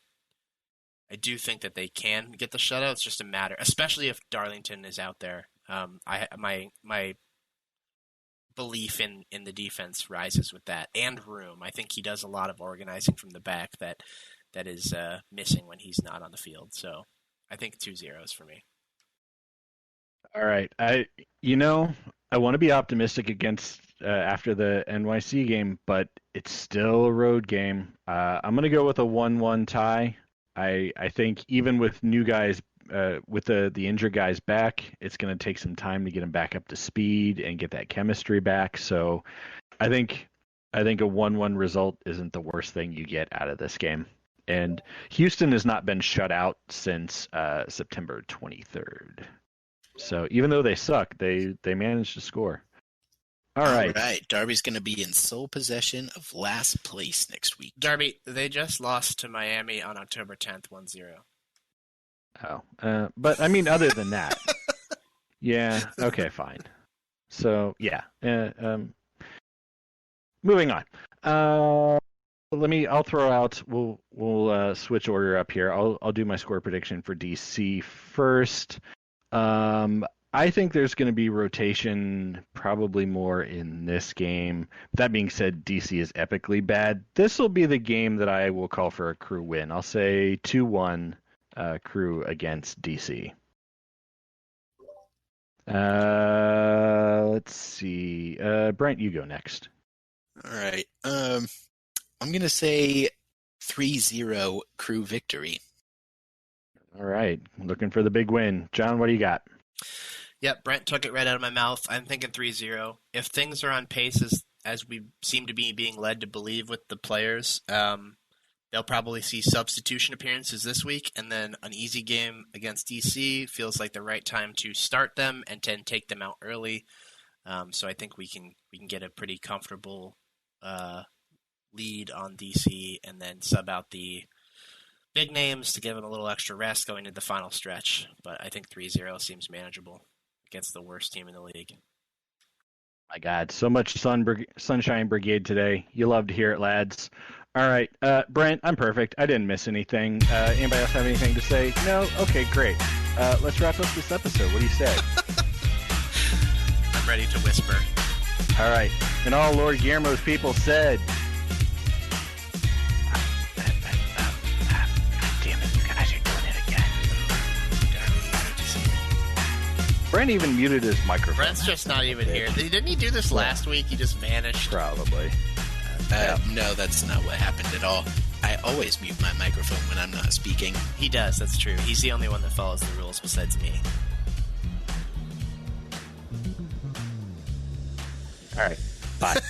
do think that they can get the shutout. It's just a matter, especially if Darlington is out there. My belief in the defense rises with that, and Room. I think he does a lot of organizing from the back that is missing when he's not on the field. So I think 2-0 for me. All right. I want to be optimistic against after the NYC game, but it's still a road game. I'm going to go with a 1-1 tie. I think even with new guys, with the injured guys back, it's going to take some time to get them back up to speed and get that chemistry back. So I think a 1-1 result isn't the worst thing you get out of this game. And Houston has not been shut out since September 23rd. So even though they suck, they managed to score. All right. Darby's going to be in sole possession of last place next week. Darby, they just lost to Miami on October 10th, 1-0. Oh, but I mean, other than that, yeah. Okay, fine. So yeah. Moving on. I'll throw out. We'll switch order up here. I'll do my score prediction for DC first. I think there's going to be rotation, probably more in this game. That being said, DC is epically bad. This will be the game that I will call for a Crew win. I'll say 2-1 Crew against DC. Let's see. Brent, you go next. All right. I'm going to say 3-0 Crew victory. All right. Looking for the big win. John, what do you got? Yep, Brent took it right out of my mouth. I'm thinking 3-0. If things are on pace as we seem to be being led to believe with the players, they'll probably see substitution appearances this week, and then an easy game against DC feels like the right time to start them and then take them out early. So I think we can get a pretty comfortable lead on DC and then sub out the big names to give them a little extra rest going into the final stretch. But I think 3-0 seems manageable against the worst team in the league. My God, so much Sunshine Brigade today. You love to hear it, lads. All right, Brent, I'm perfect. I didn't miss anything. Anybody else have anything to say? No? Okay, great. Let's wrap up this episode. What do you say? I'm ready to whisper. All right. And all Lord Guillermo's people said... Brent even muted his microphone. Brent's just not even here. Didn't he do this last week? He just vanished? Probably. No, that's not what happened at all. I always mute my microphone when I'm not speaking. He does, that's true. He's the only one that follows the rules besides me. All right. Bye.